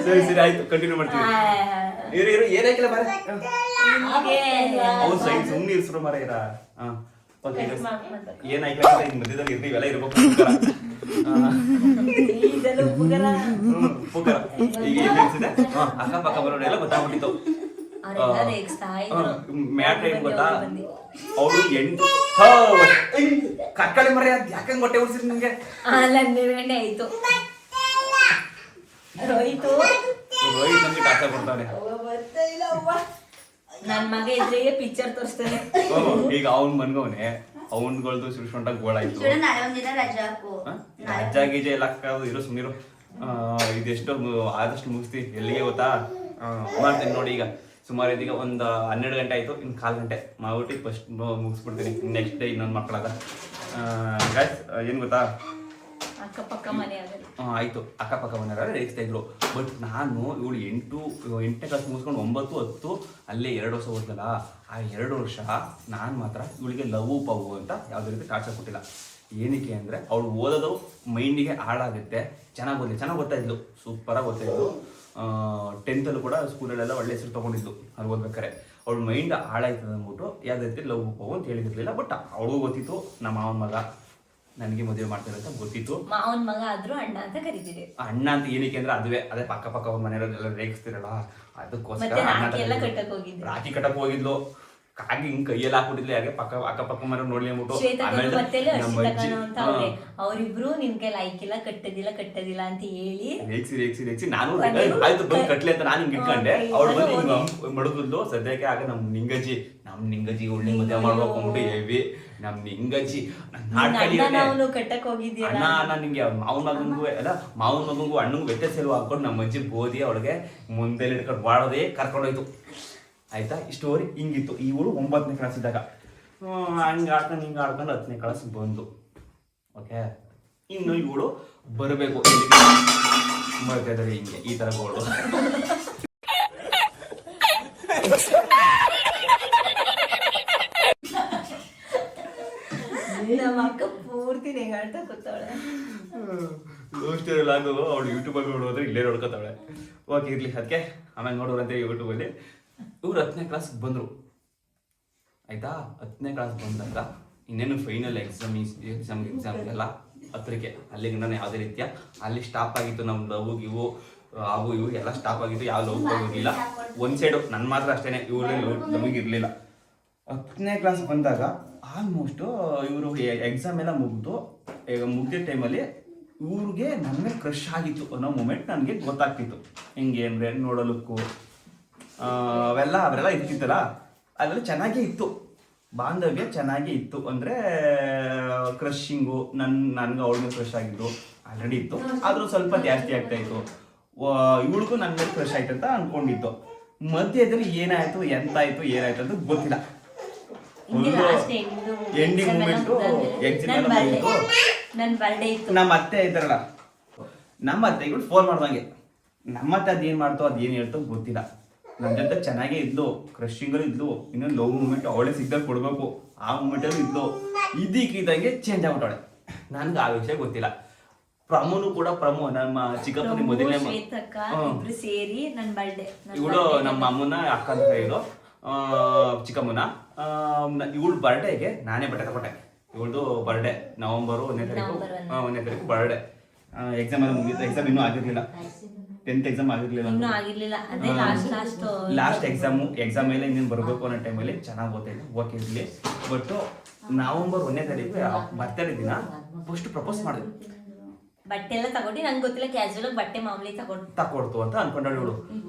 ಸರಿ ಸರಿ ಆಯ್ತು ಕಂಟಿನ್ಯೂ ಮಾಡ್ತೀವಿ. ಇರು ಇರು ಏನಾಯ್ಕಿಲ್ಲ ಬಾರೆ. ಅವ್ನು ಸೈಡ್ ಸುಮ್ಮನೆ ಇರ್ಸ್ರು ಮರ ಇರ. ಓಕೆ ಏನಾಯ್ಕಿಲ್ಲ ಈಗ ಮಧ್ಯದಲ್ಲಿ ಇರ್ತೀವಿ ಇವೆಲ್ಲ ಇರ್ಬೇಕು. ಉಪಕಾರ ಈಗ ಏನ್ ಅನ್ಸಿದೆ ಅಕ್ಕಪಕ್ಕ ಬರೋರೆಲ್ಲ ಗೊತ್ತಾಗ್ಬಿಟ್ಟಿತ್ತು. ಮ್ಯಾಟ್ರ್ ಏನ್ ಗೊತ್ತಾ, ಅವಳು 8 ಕಕ್ಕಳೆ ಮರ ಯಾಕಂಗ್ ಹೊಟ್ಟೆ ಉಡ್ಸಿರಿ ನಿಮ್ಗೆ? ಆಯ್ತು ರೋಹಿತ್ ನಮ್ಗೆ ಟಾರ್ಚರ್ ಕೊಡ್ತಾನೆ. ನನ್ ಮಗ ಇದ್ರೆ ಪಿಕ್ಚರ್ ತೋರಿಸ್ತಾನೆ. ಈಗ ಅವ್ನ್ ಮನ್ಗವ್ನೆ ಅವನ್ಗಳ್ದು ಸುಳ್ಕೊಂಡಾಗ ಗೋಳಾಯ್ತು. ರಜಾ ಗೀಜೆ ಎಲ್ಲ ಇರೋ ಸುಮ್ನಿರು. ಇದೆಷ್ಟು ಆದಷ್ಟು ಮುಗಿಸ್ತಿ ಎಲ್ಲಿಗೆ ಗೊತ್ತಾ ಮಾಡ್ತೀನಿ ನೋಡಿ. ಈಗ ಸುಮಾರು ಇದೀಗ ಒಂದು 12 ಗಂಟೆ ಆಯ್ತು. ಇನ್ನು 1/4 ಗಂಟೆ ಮಾಡ್ಬಿಟ್ಟು ಫಸ್ಟ್ ಮುಗಿಸ್ಬಿಡ್ತೀನಿ. ನೆಕ್ಸ್ಟ್ ಡೇ ಇನ್ನೊಂದು ಮಕ್ಕಳಾಗ ಏನ್ ಗೊತ್ತಾ, ಅಕ್ಕಪಕ್ಕ ಮನೆ ಆಯ್ತು ಅಕ್ಕಪಕ್ಕ ಮನೆಯವ್ರೆ ರೇಗಿಸ್ತಾ ಇದ್ರು. ಬಟ್ ನಾನು ಇವಳು 8ನೇ ಕ್ಲಾಸ್ ಮುಗಿಸ್ಕೊಂಡು 9, 10 ಅಲ್ಲೇ 2 ವರ್ಷ ಓದ್ಲಲ್ಲ. ಆ 2 ವರ್ಷ ನಾನು ಮಾತ್ರ ಇವಳಿಗೆ ಲವ್ ಪವು ಅಂತ ಯಾವುದೇ ರೀತಿ ಟಾರ್ಚರ್ ಕೊಟ್ಟಿಲ್ಲ. ಏನಕ್ಕೆ ಅಂದರೆ ಅವಳು ಓದೋದು ಮೈಂಡಿಗೆ ಹಾಳಾಗುತ್ತೆ. ಚೆನ್ನಾಗಿ ಓದ್ತಾಯಿದ್ಲು, ಸೂಪರಾಗಿ ಓದ್ತಾಯಿದ್ಲು. 10th ಕೂಡ ಸ್ಕೂಲಲ್ಲೆಲ್ಲ ಒಳ್ಳೆ ಹೆಸರು ತೊಗೊಂಡಿದ್ಲು ಅಲ್ಲಿ ಓದ್ಬೇಕಾರೆ. ಅವಳು ಮೈಂಡ್ ಹಾಳಾಯ್ತದೆ ಅಂದ್ಬಿಟ್ಟು ಯಾವುದೇ ರೀತಿ ಲವ್ ಪವು ಅಂತ ಹೇಳಿದಿರಲಿಲ್ಲ. ಬಟ್ ಅವಳಿಗೂ ಗೊತ್ತಿತ್ತು ನಮ್ಮ ಮಾವನ ಮಗ ನನಗೆ ಮದುವೆ ಮಾಡ್ತಾರೆ ಅಂತ ಗೊತ್ತಿತ್ತು. ಮಾವನ ಮಗ ಆದ್ರೂ ಅಣ್ಣ ಅಂತ ಕರಿತೀರಿ. ಅಣ್ಣ ಅಂತ ಏನಕ್ಕೆ ಅಂದ್ರೆ ಅದೇ ಪಕ್ಕ ಅವ್ರ ಮನೆಯವರೆಲ್ಲ ರೇಗಿಸ್ತಿರಲ್ಲ, ಅದಕ್ಕೋಸ್ಕರ ರಾಖಿ ಕಟ್ಟಕ್ ಹೋಗಿದ್ಲು. ಕಾಗಿ ಹಿಂಗ್ ಕೈಯಲ್ಲಿ ಹಾಕ್ಬಿಟ್ಟಿದ್ಲು. ಯಾಕೆ ಅಕ್ಕಪಕ್ಕ ಮನೆ ನೋಡ್ಲಿ ಅಂದ್ಬಿಟ್ಟು. ಅವ್ರಿಬ್ರು ನಿನ್ ಕೈ ಲೈಕಿಲ್ಲ ಕಟ್ಟದಿಲ್ಲ ಅಂತ ಹೇಳಿ ರೇಗಿಸಿ ನಾನು ಆಯ್ತು ಬಂದು ಕಟ್ಲಿ ಅಂತ ನಾನು ಹಿಂಗ್ ಇಟ್ಕೊಂಡೆ. ಅವ್ಳು ಬಂದು ಹಿಂಗ್ ಮಡಗಿದ್ಲು. ಸದ್ಯಕ್ಕೆ ಆಗ ನಮ್ ನಿಂಗಜ್ಜಿ ಒಳ್ಳೆ ಮದುವೆ ಮಾಡ್ಬೇಕು ಅಂದ್ಬಿಟ್ಟು ಹೇವಿ ನಮ್ ನಿಂಗಜ್ಜಿ ಕಟ್ಟಕ್ ಹೋಗಿದ್ಯಾ ಅಣ್ಣ ನಿಂಗೆ ಮಾವನ ಮಗಂಗೂ ಅಣ್ಣಂಗೂ ವ್ಯತ್ಯಾಸ ಇಲ್ವ ಹಾಕೊಂಡು ನಮ್ಮ ಅಜ್ಜಿ ಬೋದಿ ಅವಳಿಗೆ ಮುಂದೆ ಹಿಡ್ಕೊಂಡು ಮಾಡೋದೇ ಕರ್ಕೊಂಡೋಯ್ತು. ಆಯ್ತಾ, ಈ ಸ್ಟೋರಿ ಹಿಂಗಿತ್ತು. ಇವಳು 9ನೇ ಕ್ಲಾಸ್ ಇದ್ದಾಗ ಹಿಂಗೆ ಆಡ್ಕೊಂಡು 10ನೇ ಕ್ಲಾಸ್ ಬಂದು. ಓಕೆ, ಇನ್ನು ಇವಳು ಬರಬೇಕು ಬರ್ತಾ ಇದ್ದಾರೆ ಹಿಂಗೆ ಈ ತರ ಗೋಳು. ನಮ್ಮ ಅಕ್ಕ ಪೂರ್ತಿ ನೆಗಾಡ್ತಾ ಕೂತಾವಳೆ. ಅವಳು ಯೂಟ್ಯೂಬಲ್ಲಿ ನೋಡೋದ್ರೆ ಇಲ್ಲೇ ನೋಡ್ಕೋತಾವಳೆ. ಓಕೆ ಇರ್ಲಿ, ಅದಕ್ಕೆ ಆಮೇಲೆ ನೋಡೋರಂತೆ ಯೂಟ್ಯೂಬಲ್ಲಿ. ಇವ್ರು 10ನೇ ಕ್ಲಾಸ್ಗೆ ಬಂದರು. ಆಯಿತಾ, 10ನೇ ಕ್ಲಾಸ್ ಬಂದಾಗ ಇನ್ನೇನು ಫೈನಲ್ ಎಕ್ಸಾಮ್ ಎಲ್ಲ ಹತ್ರಕ್ಕೆ. ಅಲ್ಲಿಗೆ ನಾನು ಯಾವುದೇ ರೀತಿಯ ಅಲ್ಲಿ ಸ್ಟಾಪ್ ಆಗಿತ್ತು. ನಮ್ಮ ಲವ್ ಇವು ಅವು ಇವು ಎಲ್ಲ ಸ್ಟಾಪ್ ಆಗಿತ್ತು. ಯಾವ ಲವ್ ಹೋಗಿರಲಿಲ್ಲ. ಒಂದು ಸೈಡು ನನ್ನ ಮಾತ್ರ ಅಷ್ಟೇ, ಇವ್ರು ನಮಗಿರಲಿಲ್ಲ. 10ನೇ ಕ್ಲಾಸ್ ಬಂದಾಗ ಆಲ್ಮೋಸ್ಟು ಇವರು ಎಕ್ಸಾಮ್ ಎಲ್ಲ ಮುಗಿದ ಟೈಮಲ್ಲಿ ಇವ್ರಿಗೆ ನನ್ನ ಮೇಲೆ ಕ್ರಶ್ ಆಗಿತ್ತು ಅನ್ನೋ ಮೂಮೆಂಟ್ ನನಗೆ ಗೊತ್ತಾಗ್ತಿತ್ತು. ಹಿಂಗೆ ಅಂದರೆ ನೋಡೋಲಕ್ಕೂ ಅವರೆಲ್ಲ ಇರ್ತಿತ್ತಲ್ಲ, ಅದೆಲ್ಲ ಚೆನ್ನಾಗೇ ಇತ್ತು. ಬಾಂಧವ್ಯ ಚೆನ್ನಾಗೇ ಇತ್ತು. ಅಂದರೆ ಕ್ರಶಿಂಗು ನನ್ಗೆ ಅವಳ ಮೇಲೆ ಕ್ರಶ್ ಆಗಿದ್ದು ಆಲ್ರೆಡಿ ಇತ್ತು. ಆದರೂ ಸ್ವಲ್ಪ ಜಾಸ್ತಿ ಆಗ್ತಾ ಇತ್ತು. ಇವಳಿಗೂ ನನ್ನ ಮೇಲೆ ಕ್ರಶ್ ಆಯ್ತು ಅಂತ ಅಂದ್ಕೊಂಡಿತ್ತು. ಮಧ್ಯದಲ್ಲಿ ಏನಾಯಿತು ಅಂತ ಗೊತ್ತಿಲ್ಲ. ಎಂಡಿಂಗ್ ಮೂಮೆಂಟು ಎಕ್ಸಿಟ್ ನಮ್ಮ ಅತ್ತೆ ಇದ್ದಾರಲ್ಲ, ನಮ್ಮ ಅತ್ತೆ ಇವಳು ಫೋನ್ ಮಾಡ್ದಂಗೆ. ನಮ್ಮ ಅತ್ತೆ ಅದೇನು ಮಾಡ್ತೋ ಅದೇನು ಹೇಳ್ತೋ ಗೊತ್ತಿಲ್ಲ. ನನ್ನ ಜೊತೆ ಚೆನ್ನಾಗೇ ಇದ್ಲು, ಕ್ರಶಿಂಗಲ್ಲೂ ಇದ್ಲು. ಇನ್ನೊಂದು ಲವ್ ಮೂಮೆಂಟ್ ಅವಳೇ ಸಿಗ್ದಾಗ ಕೊಡ್ಬೇಕು, ಆ ಮೂಮೆಂಟಲ್ಲೂ ಇದ್ಲು. ಇದಕ್ಕಿದ್ದಂಗೆ ಚೇಂಜ್ ಆಗ್ಬಿಟ್ಟವಳೆ. ನನಗೆ ಆ ವಿಷಯ ಗೊತ್ತಿಲ್ಲ. ಪ್ರಮು ನಮ್ಮ ಚಿಕ್ಕಪ್ಪನ ಮೊದಲನೇ ಸೇರಿ ಇವಳು ನಮ್ಮ ಅಮ್ಮನ ಅಕ್ಕ ಅಂತ ಕೈದು ಚಿಕ್ಕಮ್ಮನ. ಇವಳು ಬರ್ಡೇಗೆ ನಾನೇ ಬಟ್ಟೆ ತಗೊಟ್ಟೆ. ಇವಳ್ದು ಬರ್ಡೇ ನವೆಂಬರ್ 1ನೇ ತಾರೀಕು ಬರ್ಡೇ. ಎಕ್ಸಾಮ್ ಎಲ್ಲ ಮುಗಿತು. ಎಕ್ಸಾಮ್ ಇನ್ನೂ ಆಗಿರ್ಲಿಲ್ಲ. 10th ಎಕ್ಸಾಮ್ ಆಗಿರ್ಲಿಲ್ಲ. ಲಾಸ್ಟ್ ಎಕ್ಸಾಮ್ ಮೇಲೆ ಇನ್ನೇನು ಬರಬೇಕು ಅನ್ನೋ ಟೈಮಲ್ಲಿ ಚೆನ್ನಾಗಿ ಓದ್ತಾಯಿದ್ದೆ. ಓಕೆ ಇರಲಿ. ಬಟ್ ನವೆಂಬರ್ 1ನೇ ತಾರೀಕು ಬರ್ತಡೇ ದಿನ ಫಸ್ಟ್ ಪ್ರಪೋಸ್ ಮಾಡಿದೆ. ಬಟ್ಟೆ ಎಲ್ಲ ತಗೊಂಡು ನಂಗೆ ಗೊತ್ತಿಲ್ಲ, ಕ್ಯಾಶುವಲ್ ಬಟ್ಟೆ ಮಾಮೂಲಿ ತಗೊಡ್ತು ಅಂತ ಅನ್ಕೊಂಡಳು ಇವಳು.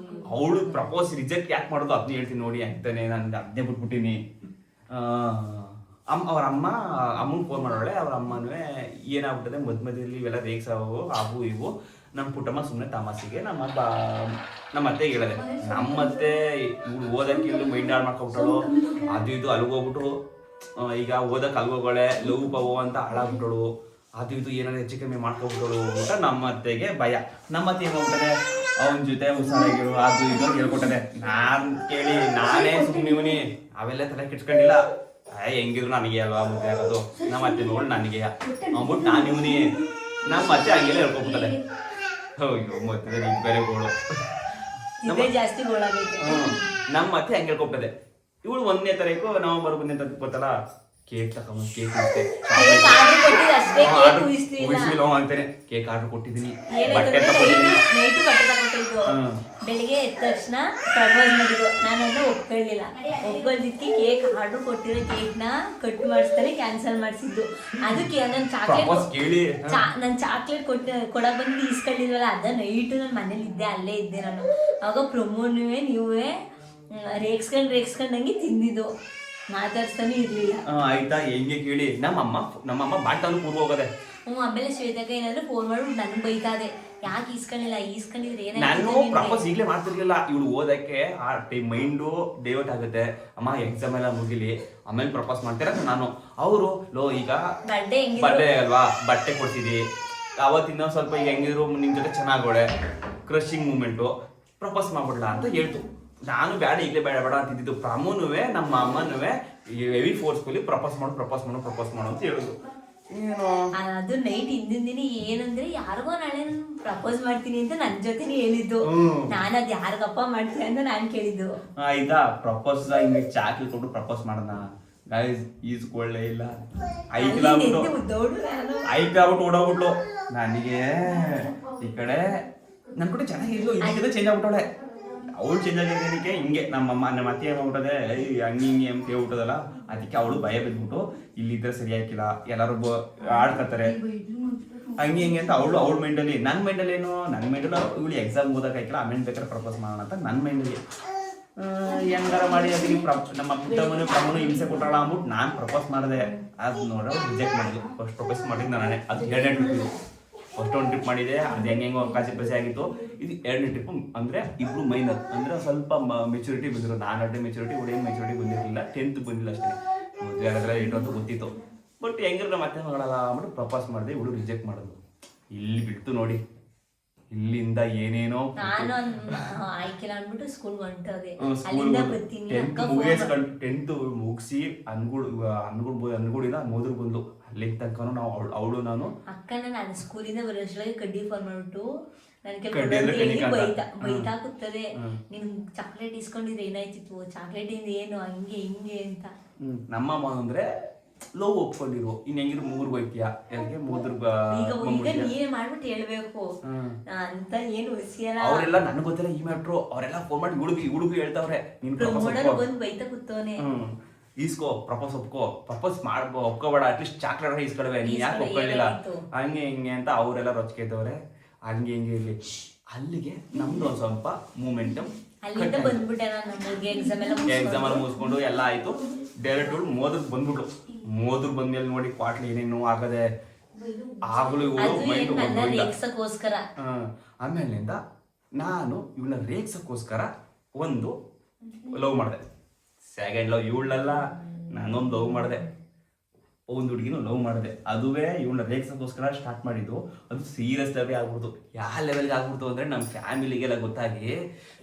ಅವಳು ಪ್ರಪೋಸ್ ರಿಜೆಕ್ಟ್ ಯಾಕೆ ಮಾಡೋದು ಅದನ್ನ ಹೇಳ್ತೀನಿ ನೋಡಿ ಅಂತಾನೆ. ನಾನು ಅದನ್ನೇ ಬಿಟ್ಬಿಟ್ಟಿನಿ. ಅವ್ರ ಅಮ್ಮನ ಫೋನ್ ಮಾಡೋಳೆ. ಅವ್ರ ಅಮ್ಮನೂ ಏನಾಗ್ಬಿಟ್ಟದೆ ಮಧ್ಯದಲ್ಲಿ ಇವೆಲ್ಲ ರೇಗ್ಸಾವು ಅವು ಇವು. ನಮ್ಮ ಪುಟ್ಟಮ್ಮ ಸುಮ್ಮನೆ ತಮಾಸಿಗೆ ನಮ್ಮ ಅತ್ತೆಗೆ ಹೇಳಿದೆ. ನಮ್ಮತ್ತೆ ಇವ್ಳು ಓದಕ್ಕೆ ಇಲ್ಲೂ ಮೈಂಡ್ ಹಾಳು ಮಾಡ್ಕೊಬಿಟ್ಟಳು. ಅದು ಇದು ಅಲ್ಗೋಗ್ಬಿಟ್ಟು ಈಗ ಓದಕ್ಕೆ ಅಲ್ಗೋಗಳೆ ಲವ್ ಪವು ಅಂತ ಹಾಳಾಗ್ಬಿಟ್ಟಳು. ಅದು ಇದು ಏನಾದ್ರು ಹೆಚ್ಚು ಕಮ್ಮಿ ಮಾಡ್ಕೊಬಿಟ್ಟಳು ಅಂತ ನಮ್ಮ ಅತ್ತೆಗೆ ಭಯ. ನಮ್ಮ ಅತ್ತೆ ಏನು ಹೋಗ್ತಾರೆ, ಅವನ ಜೊತೆ ಹುಷಾರಾಗಿರು ಅದು ಇದು ಹೇಳ್ಕೊಟ್ಟದೆ. ನಾನು ಕೇಳಿ ನಾನೇ ಸುಮ್ಮನೆ ಅವೆಲ್ಲ ತಲೆ ಕೆಡ್ಸ್ಕೊಂಡಿಲ್ಲ. ಹೆಂಗಿದ್ರು ನನಗೆ ಅಲ್ವಾ ಮುದ್ದೆ ಆಗೋದು. ನಮ್ಮ ಅತ್ತೆ ನೋಡಿ ನನಗೆ ಅಂದ್ಬಿಟ್ಟು ನಾನು ಇವನಿ ನಮ್ಮ ಅತ್ತೆ ಹಂಗೆಲ್ಲ ಹೇಳ್ಕೊಬಿಟ್ಟದೆ. ಅಯ್ಯೋ ಮತ್ತೆ ಇದು ಬೇರೆ ಗೋಳು. ಇದೇ ಜಾಸ್ತಿ ಗೋಳಾಗೈತೆ. ನಮ್ಮ ಮತ್ತೆ ಹಂಗೆ ಹೇಳ್ಕೊಟ್ಟದೆ. ಇವಳು 1ನೇ ತಾರೀಕು ನವೆಂಬರ್ 1ನೇ ತಾರೀಕು ಗೊತ್ತಲ್ಲ, ಕೇಕ್ ತಗೊಂಡು ಕೇಕ್ ಕೇಕ್ ಆರ್ಡರ್ ಕೊಟ್ಟಿದ್ದು ಅಷ್ಟೇ, ಕೇಕ್ ಊಹಿಸ್ತಿಲ್ಲ. ಅಂತಾನೆ ಕೇಕ್ ಆರ್ಡರ್ ಕೊಟ್ಟಿದ್ದೀನಿ, ಏನಾಯ್ತು ಬಟ್ಟೆ ತಗೊಂಡಿದ್ದೀನಿ. ನೈಟು ಬಟ್ಟೆ ತಗೊಂಡಿದ್ದು. ಬೆಳಿಗ್ಗೆ ಎದ್ದ ತಕ್ಷಣ ಪ್ರಪೋಸ್ ಮಾಡಿದ್ರು. ನಾನು ಅದನ್ನ ಒಪ್ಕೊಳ್ಳಿಲ್ಲ. ಒಪ್ಕೊಳ್ದಿಕ್ಕೆ ಕೇಕ್ ಆರ್ಡರ್ ಕೊಟ್ಟಿರೋ ಕೇಕ್ನ ಕಟ್ ಮಾಡಿಸ್ತಾನೆ ಕ್ಯಾನ್ಸಲ್ ಮಾಡಿಸಿದ್ದು. ಅದಕ್ಕೆ ನನ್ನ ಚಾಕ್ಲೇಟ್ ಕೊಡಕ್ ಬಂದು ಈಸ್ಕೊಂಡಿದ್ವಲ್ಲ, ಅದ ನೈಟು ನನ್ನ ಮನೇಲಿ ಇದ್ದೆ, ಅಲ್ಲೇ ಇದ್ದೆ ನಾನು. ಆವಾಗ ಪ್ರಮೋನುವೆ ನೀವೇ ರೇಗ್ಸ್ಕೊಂಡಂಗೆ ತಿಂದಿದ್ದು, ಮಾತಾಡ್ಸ್ತಾನೆ ಇರ್ಲಿಲ್ಲ. ಆಯ್ತಾ ಹೆಂಗೆ ಕೇಳಿ ನಮ್ಮಮ್ಮ ಬಾಟಲು ಪೂರ್ವ ಹೋಗದೆ. ಆಮೇಲೆ ಶ್ವೇತಕ್ಕ ಏನಾದ್ರು ಫೋನ್ ಮಾಡ್ಬಿಟ್ಟು ನನ್ಗೆ ಬೈತಾದೆ, ಯಾಕೆ ಈಸ್ಕೊಂಡಿದ್ರೆ ನಾನು ಪ್ರಪೋಸ್ ಈಗಲೇ ಮಾಡ್ತಿರ್ಲಿಲ್ಲ. ಇವಳು ಓದಕ್ಕೆ ಆ ಮೈಂಡು ಡೈವರ್ಟ್ ಆಗುತ್ತೆ. ಅಮ್ಮ ಎಕ್ಸಾಮ್ ಎಲ್ಲ ಮುಗಿಲಿ ಆಮೇಲೆ ಪ್ರಪೋಸ್ ಮಾಡ್ತೀರ ನಾನು. ಅವರು ಈಗ ಬರ್ಡೇ ಅಲ್ವಾ, ಬಟ್ಟೆ ಕೊಡ್ತಿದ್ದಿ ಅವತ್ತಿನ ಸ್ವಲ್ಪ ಈಗ ಹೆಂಗಿದ್ರು ನಿಮ್ ಜೊತೆ ಚೆನ್ನಾಗೋಳೆ, ಕ್ರಶಿಂಗ್ ಮೂಮೆಂಟು, ಪ್ರಪೋಸ್ ಮಾಡ್ಬಿಡ್ಲಾ ಅಂತ ಹೇಳ್ತು. ನಾನು ಬೇಡ ಈಗಲೇ ಬೇಡ ಅಂತಿದ್ದು. ಪ್ರಮೋನುವೆ ನಮ್ಮ ಅಮ್ಮನುವೆ ಹೆವಿ ಫೋರ್ಸ್ಫುಲಿ ಪ್ರಪೋಸ್ ಮಾಡು ಅಂತ ಹೇಳುದು. ಏನು ಅದು ನೈಟ್ ಹಿಂದಿನ ದಿನ ಏನಂದ್ರೆ ಯಾರಿಗೋ ನಾಳೆ ಪ್ರಪೋಸ್ ಮಾಡ್ತೀನಿ ಅಂತ ನನ್ ಜೊತೆನೆ ಹೇಳಿದ್ದು. ನಾನು ಅದ್ ಯಾರಿಗಪ್ಪ ಮಾಡ್ತೀನಿ ಅಂತ ನಾನ್ ಕೇಳಿದ್ದು. ಆಯ್ತಾ ಪ್ರಪೋಸ್ ಹಿಂಗೆ ಚಾಕ್ಲೇಟ್ ಕೊಟ್ಟು ಪ್ರಪೋಸ್ ಮಾಡೋಣ ಗೈಸ್, ಈಸ್ಕೊಳ್ಳೇ ಇಲ್ಲ. ಐಕ್ಲಾಬಿಟ್ಟು ಓಡೋಗ್ಬಿಟ್ಲು. ನನಗೆ ಈ ಕಡೆ ನನ್ ಕಡೆ ಚೆನ್ನಾಗಿದ್ಲು, ಇದಕ್ಕಿಂತ ಚೇಂಜ್ ಆಗ್ಬಿಟ್ಟವಳೆ. ಅವಳು ಚೇಂಜ್ ಆಗಿದ್ದಕ್ಕೆ ಹಿಂಗೆ ನಮ್ಮ ಅತ್ತೆ ಏನಾಗ್ಬಿಟ್ಟದೆ ಹಿಂಗೆ ಅಂತ ಹೇಳ್ಬಿಟ್ಟದಲ್ಲ, ಅದಕ್ಕೆ ಅವಳು ಭಯ ಬಿದ್ಬಿಟ್ಟು ಇಲ್ಲಿದ್ರೆ ಸರಿ ಹಾಕಿಲ್ಲ, ಎಲ್ಲರೂ ಆಡ್ಕೊತಾರೆ ಹಂಗೆ ಹಿಂಗೆ ಅಂತ ಅವಳ ಮೈಂಡಲ್ಲಿ. ನನ್ನ ಮೈಂಡಲ್ಲಿ ಏನು, ನನ್ನ ಮೈಂಡಲ್ಲಿ ಇವಳು ಎಕ್ಸಾಮ್ ಓದಕ್ಕಾಯ್ಕಿಲ್ಲ, ಆಮೇಲೆ ಬೇಕಾದ್ರೆ ಪ್ರಪೋಸ್ ಮಾಡೋಣ ಅಂತ ನನ್ನ ಮೈಂಡಲ್ಲಿ. ಹೆಂಗಾರ ಮಾಡಿ ಅದಕ್ಕೆ ನಮ್ಮ ಪ್ರಮೋನು ಹಿಂಸೆ ಕೊಟ್ಟಾಳ ಅಂದ್ಬಿಟ್ಟು ನಾನು ಪ್ರಪೋಸ್ ಮಾಡಿದೆ. ಅದು ನೋಡ್ರೆ ರಿಜೆಕ್ಟ್ ಮಾಡಿದ್ಲು. ಫಸ್ಟ್ ಪ್ರಪೋಸ್ ಮಾಡಿದ್ದು ನಾನೇ. ಅದು 2ನೇ ಟ್ರಿಪ್ ಇದು. ಫಸ್ಟ್ ಒಂದು ಟ್ರಿಪ್ ಮಾಡಿದೆ, ಅದು ಹೆಂಗೆಂಗೋ ಕಾಸಿ ಪಸಿ ಆಗಿತ್ತು. ಇದು 2ನೇ ಟ್ರಿಪ್ ಅಂದರೆ ಇಬ್ರು ಮೈನರ್ ಅಂದರೆ ಸ್ವಲ್ಪ ಮೆಚುರಿಟಿ ಬಂದಿರೋ. ನಾನು ಅಡ್ಡೆ ಮೆಚುರಿಟಿ, ಹುಡುಗಿ ಮೆಚುರಿಟಿ ಬಂದಿರಲಿಲ್ಲ, 10th ಬಂದಿಲ್ಲ ಅಷ್ಟೇ. ಮದುವೆ ಆಗೋದ್ರಲ್ಲಿ 8 ಗೊತ್ತಿತ್ತು. ಬಟ್ ಹೆಂಗಿರೋ ಮತ್ತೆ ಮಾಡಲ್ಲ ಅಂದ್ಬಿಟ್ಟು ಪ್ರಪೋಸ್ ಮಾಡಿದೆ. ಇವಳು ರಿಜೆಕ್ಟ್ ಮಾಡಿದ್ಲು. ಇಲ್ಲಿ ಬಿಡ್ತು ನೋಡಿ, ಇಲ್ಲಿಂದ ಏನೇನೋ ನಾನು ಆಯ್ಕಿಲ್ಲ ಅಂದ್ಬಿಟ್ಟು ಸ್ಕೂಲ್ ಹೊಂಟೋದೆ. 10th ಮುಗಿಸಿ ಅನ್ಗುಡಿನ ಮೋದ್ರ ಬಂದ್ಲು. ಅಲ್ಲಿ ತನಕ ನಾವು ಅವಳು ನಾನು ಅಕ್ಕ ನಾನು ಸ್ಕೂಲಿಂದ ಬರೋಷ್ಟ್ರೊಳಗೆ ಕಡ್ಡಿ ಫೋನ್ ಮಾಡ್ಬಿಟ್ಟು ನನಗೆ ಬೈತಾ ಕೂತದೆ. ನಿನ್ ಚಾಕ್ಲೇಟ್ ಇಸ್ಕೊಂಡಿದ್ರೆ ಏನಾಯ್ತಿತ್ತು, ಚಾಕ್ಲೇಟ್ ಇಂದ ಏನು ಹಂಗೆ ಹಿಂಗೆ ಅಂತ. ನಮ್ಮ ಅಮ್ಮ ಅಂದ್ರೆ ಲವ್ ಒಪ್ಕೊಂಡಿರು. ಇನ್ ಹೆಂಗಿದ್ರು 3 ಹೋಯ್ತೀಯಾ ಯಾಕೆ 3 ಈಗ ನೀನೇ ಮಾಡ್ಬಿಟ್ಟು ಹೇಳ್ಬೇಕು ಅಂತ ಏನು ವಿಷಯಲ್ಲ. ಅವರೆಲ್ಲ ನನಗೆ ಗೊತ್ತಿಲ್ಲ ಈ ಮ್ಯಾಟ್ರು. ಅವರೆಲ್ಲ ಫೋನ್ ಮಾಡಿ ಹುಡುಗಿ ಹೇಳ್ತಾವ್ರೆ, ನೀನ್ ಬಂದು ಬೈತಾ ಕೂತವನೆ, ಈಸ್ಕೋ ಪ್ರಪೋಸ್ ಪ್ರಪೋಸ್ ಒಪ್ಕೋಬೇಡ, ಅಟ್ಲೀಸ್ಟ್ ಚಾಕ್ಲೇಟ್ ಈಸ್ಕೊಳ್ವೆ, ನೀನ್ ಯಾಕೆ ಒಪ್ಕೊಳ್ಳಿಲ್ಲ ಹಂಗೆ ಹಿಂಗೆ ಅಂತ ಅವರೆಲ್ಲ ರೊಚ್ಚಿದ್ದವ್ರೆ. ಹಂಗೆ ಹಿಂಗೆ ಇರ್ಲಿ. ಅಲ್ಲಿಗೆ ನಮ್ದು ಒಂದ್ ಸ್ವಲ್ಪ ಮೂಮೆಂಟಮ್ ಎಕ್ಸಾಮ್ ಎಲ್ಲ ಮುಗಿಸ್ಕೊಂಡು ಎಲ್ಲ ಆಯ್ತು. ಡೈರೆಕ್ಟ್ ಮೋದಕ್ ಬಂದ್ಬಿಟ್ಲು. ಮೋದ್ರ ಬಂದ್ಮೇಲೆ ನೋಡಿ ಕ್ವಾಟ್ಲಿ ಏನೇನು ಆಗದೆ ಆಗಲು ಆಮೇಲಿಂದ ನಾನು ಇವಳನ್ನ ರೇಗ್ಸಕ್ಕೋಸ್ಕರ ಒಂದು ಲವ್ ಮಾಡಿದೆ. ಸೆಕೆಂಡ್ ಲವ್ ಇವಳಲ್ಲ, ನಾನೊಂದು ಲವ್ ಮಾಡಿದೆ, ಒಂದು ಹುಡುಗಿನೂ ಲವ್ ಮಾಡಿದೆ. ಅದುವೇ ಇವಳನ್ನ ರೇಗ್ಸಕ್ಕೋಸ್ಕರ ಸ್ಟಾರ್ಟ್ ಮಾಡಿದ್ದು. ಅದು ಸೀರಿಯಸ್ ಲೆವೆಲ್ ಆಗ್ಬಿಡ್ತು. ಯಾವ ಲೆವೆಲ್ಗೆ ಆಗ್ಬಿಡ್ತು ಅಂದ್ರೆ ನಮ್ಮ ಫ್ಯಾಮಿಲಿಗೆಲ್ಲ ಗೊತ್ತಾಗಿ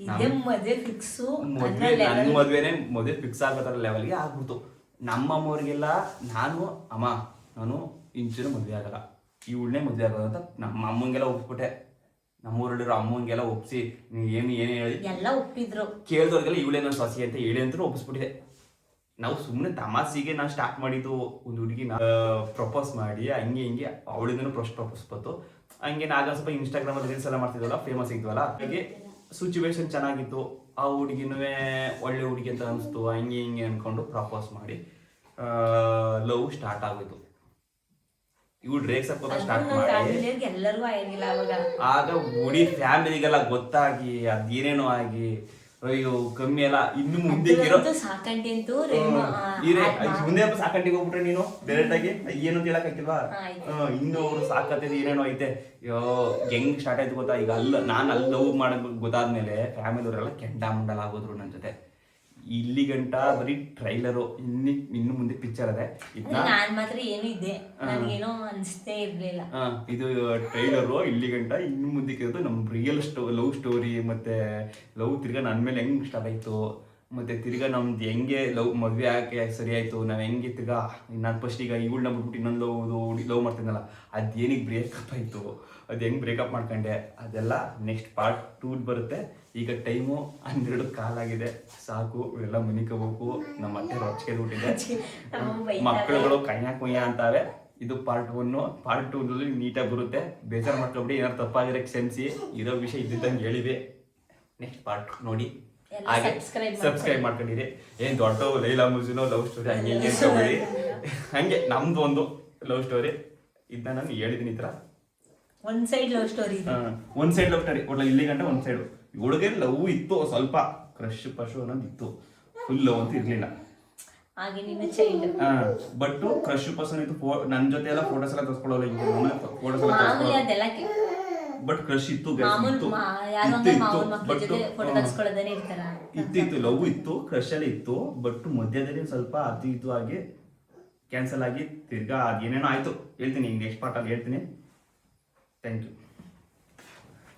ನನ್ನ ಮದುವೆ ಫಿಕ್ಸ್ ಆಗೋ ಲೆವೆಲ್ಗೆ ಆಗ್ಬಿಡ್ತು. ನಮ್ಮಮ್ಮವ್ರಿಗೆಲ್ಲ ನಾನು ಇಂಚೂರು ಮದುವೆ ಆಗಲ್ಲ, ಇವಳನ್ನೇ ಮದುವೆ ಆಗೋದು ಅಂತ ನಮ್ಮ ಅಮ್ಮಂಗೆಲ್ಲ ಒಪ್ಪಿಬಿಟ್ಟೆ. ನಮ್ಮೂರಲ್ಲಿರೋ ಅಮ್ಮಂಗೆಲ್ಲ ಒಪ್ಸಿ ಏನು ಹೇಳಿ ಎಲ್ಲ ಒಪ್ಪಿದ್ರು. ಕೇಳಿದವ್ರಿಗೆಲ್ಲ ಇವಳೇ ನನ್ನ ಸೊಸಿ ಅಂತ ಹೇಳಿ ಅಂತ ಒಪ್ಪಿಸ್ಬಿಟ್ಟಿದೆ. ನಾವು ಸುಮ್ಮನೆ ತಮಾಸಿಗೆ ನಾನು ಸ್ಟಾರ್ಟ್ ಮಾಡಿದ್ದು. ಒಂದು ಹುಡುಗಿನ ಪ್ರಪೋಸ್ ಮಾಡಿ ಹಂಗೆ ಹಿಂಗೆ ಅವಳಿಂದನೂ ಪ್ರಪೋಸ್ ಬಂತು. ಹಂಗೆ ನಾಗ ಸ್ವಲ್ಪ ಇನ್ಸ್ಟಾಗ್ರಾಮಲ್ಲಿ ರೀಲ್ಸ್ ಎಲ್ಲ ಮಾಡ್ತಿದ್ವಲ್ಲ, ಫೇಮಸ್ ಇದ್ವಲ್ಲ, ಹಾಗೆ ಸಿಚುವೇಶನ್ ಚೆನ್ನಾಗಿತ್ತು. ಆ ಹುಡುಗಿನೂ ಒಳ್ಳೆ ಹುಡುಗಿ ಅಂತ ಅನಿಸ್ತು. ಹಂಗೆ ಹಿಂಗೆ ಅನ್ಕೊಂಡು ಪ್ರಪೋಸ್ ಮಾಡಿ ಲವ್ ಸ್ಟಾರ್ಟ್ ಆಗೋಯ್ತು. ಇವ್ಳು ರೇಕ್ಸ್ ಹಾಕೋದ ಸ್ಟಾರ್ಟ್ ಮಾಡಿ ಆಗ ಹುಡಿ ಫ್ಯಾಮಿಲಿಗೆಲ್ಲ ಗೊತ್ತಾಗಿ ಅದೇನೇನೋ ಆಗಿ ಅಯ್ಯೋ ಕಮ್ಮಿ ಎಲ್ಲ ಇನ್ನು ಮುಂದೆ ಮುಂದೆ ಸಾಕಂಟಿಗೆ ಹೋಗ್ಬಿಟ್ರೆ ನೀನು ಡೈರೆಕ್ಟ್ ಆಗಿ ಏನು ಅಂತ ಹೇಳಕ್ ಹಾಕಿಲ್ವಾ. ಇನ್ನು ಅವ್ರು ಸಾಕತ್ತಿದ್ ಏನೇನೋ ಐತೆ. ಹೆಂಗ್ ಸ್ಟಾರ್ಟ್ ಆಯ್ತು ಗೊತ್ತಾ, ಈಗ ನಾನು ಅಲ್ಲಿ ಲವ್ ಮಾಡಕ್ ಗೊತ್ತಾದ್ಮೇಲೆ ಫ್ಯಾಮಿಲಿ ಅವರೆಲ್ಲ ಕೆಂಡ ಮುಂಡಲ್ ಆಗೋದ್ರು ನನ್ನ ಜೊತೆ. ಇಲ್ಲಿ ಗಂಟ ಬರೀ ಟ್ರೈಲರು, ಇನ್ನು ಮುಂದೆ ಪಿಕ್ಚರ್ ಅದೇ. ಇದು ಟ್ರೈಲರು ಇಲ್ಲಿ ಗಂಟ. ಇನ್ನು ಮುಂದಕ್ಕೆ ಇರೋದು ನಮ್ ರಿಯಲ್ ಲವ್ ಸ್ಟೋರಿ. ಮತ್ತೆ ಲವ್ ತಿರ್ಗಾ ನನ್ನ ಮೇಲೆ ಹೆಂಗ್ ಸ್ಟಾರ್ಟ್ ಆಯ್ತು, ಮತ್ತೆ ತಿರ್ಗಾ ನಮ್ದು ಹೆಂಗೆ ಮದುವೆ ಆಕೆ ಸರಿ ಆಯ್ತು, ನಾವು ಹೆಂಗೆ ತಿರ್ಗಾ ನಾನು ಫಸ್ಟ್ ಈಗ ಇವಳನ್ನ ಬಿಟ್ಬಿಟ್ಟು ಇನ್ನೊಂದು ಲವ್ ಮಾಡ್ತೀನಲ್ಲ, ಅದೇನಿಗೆ ಬ್ರೇಕಪ್ ಆಯಿತು, ಅದು ಹೆಂಗೆ ಬ್ರೇಕಪ್ ಮಾಡ್ಕೊಂಡೆ, ಅದೆಲ್ಲ ನೆಕ್ಸ್ಟ್ ಪಾರ್ಟ್ 2 ಬರುತ್ತೆ. ಈಗ ಟೈಮು 12 ಕಾಲಾಗಿದೆ, ಸಾಕು ಇವೆಲ್ಲ ಮನಿಕೋಬೇಕು. ನಮ್ಮ ಅತ್ತೆ ರೊಚ್ಚಿಗೆ ಬಿಟ್ಟಿದೆ, ಮಕ್ಕಳುಗಳು ಕಯ್ಯ ಅಂತಾವೆ. ಇದು ಪಾರ್ಟ್ 1. ಪಾರ್ಟ್ 2 ನೀಟಾಗಿ ಬರುತ್ತೆ. ಬೇಜಾರು ಮಾಡ್ಕೊಬಿಡಿ, ಏನಾದ್ರು ತಪ್ಪಾಗಿರೋ ಕ್ಷಮಿಸಿ. ಇರೋ ವಿಷಯ ಇದ್ದಿದ್ದಂಗೆ ಹೇಳಿವೆ. ನೆಕ್ಸ್ಟ್ ಪಾರ್ಟ್ ನೋಡಿ, ಹಾಗೆ ಸಬ್ಸ್ಕ್ರೈಬ್ ಮಾಡ್ಕೊಂಡಿರಿ. ಏನು ದೊಡ್ಡ ಲೈಲಾ ಮಜ್ನು ಲವ್ ಸ್ಟೋರಿ ಹಂಗೆ ಹಿಂಗೆ ಅನ್ಕೊಬೇಡಿ. ಹಂಗೆ ನಮ್ದು ಒಂದು ಲವ್ ಸ್ಟೋರಿ ಇದನ್ನ ನಾನು ಹೇಳಿದ್ದೀನಿ. ಈ ಥರ ಒಂದ್ ಸೈಡ್ ಲವ್ ಸ್ಟೋರಿ, ಒಂದ್ ಸೈಡ್ ಲವ್ ಸ್ಟೋರಿ. ಒಳ್ಳೆ ಇಲ್ಲಿ ಗಂಟೆ ಒಂದ್ ಸೈಡು ಹುಡುಗ ಲವ್ ಇತ್ತು, ಸ್ವಲ್ಪ ಕ್ರಶ್ ಪಶು ಅನ್ನೋದು ಇತ್ತು, ಫುಲ್ ಲವ್ ಅಂತ ಇರ್ಲಿಲ್ಲ. ಹಾಗೆ ನಿನ್ನ ಚೈಲ್ಡ್ ಬಟ್ ಕ್ರಶ್ ಪರ್ಸನ್ ಇತ್ತು. ನನ್ನ ಜೊತೆ ಎಲ್ಲ ಫೋಟೋಸ್ ಎಲ್ಲ ತರ್ಸ್ಕೊಳ್ಳೋಲ್ಲ, ಹಿಂಗೆ ಫೋಟೋಸ್ ಎಲ್ಲ ಮಾಮೂಲಿ ಅದೆಲ್ಲ ಬಟ್ ಕ್ರಶ್ ಇತ್ತು, ಇತ್ತು ಲವ್ ಇತ್ತು, ಕ್ರಶ್ ಎಲ್ಲ ಇತ್ತು. ಬಟ್ ಮಧ್ಯದಲ್ಲಿ ಸ್ವಲ್ಪ ಅದು ಇದು ಆಗಿ ಕ್ಯಾನ್ಸಲ್ ಆಗಿ ತಿರ್ಗಾ ಅದೇನೇನೋ ಆಯ್ತು. ಹೇಳ್ತೀನಿ, ನೆಕ್ಸ್ಟ್ ಪಾರ್ಟ್ ಅಲ್ಲಿ ಹೇಳ್ತೀನಿ. Thank you.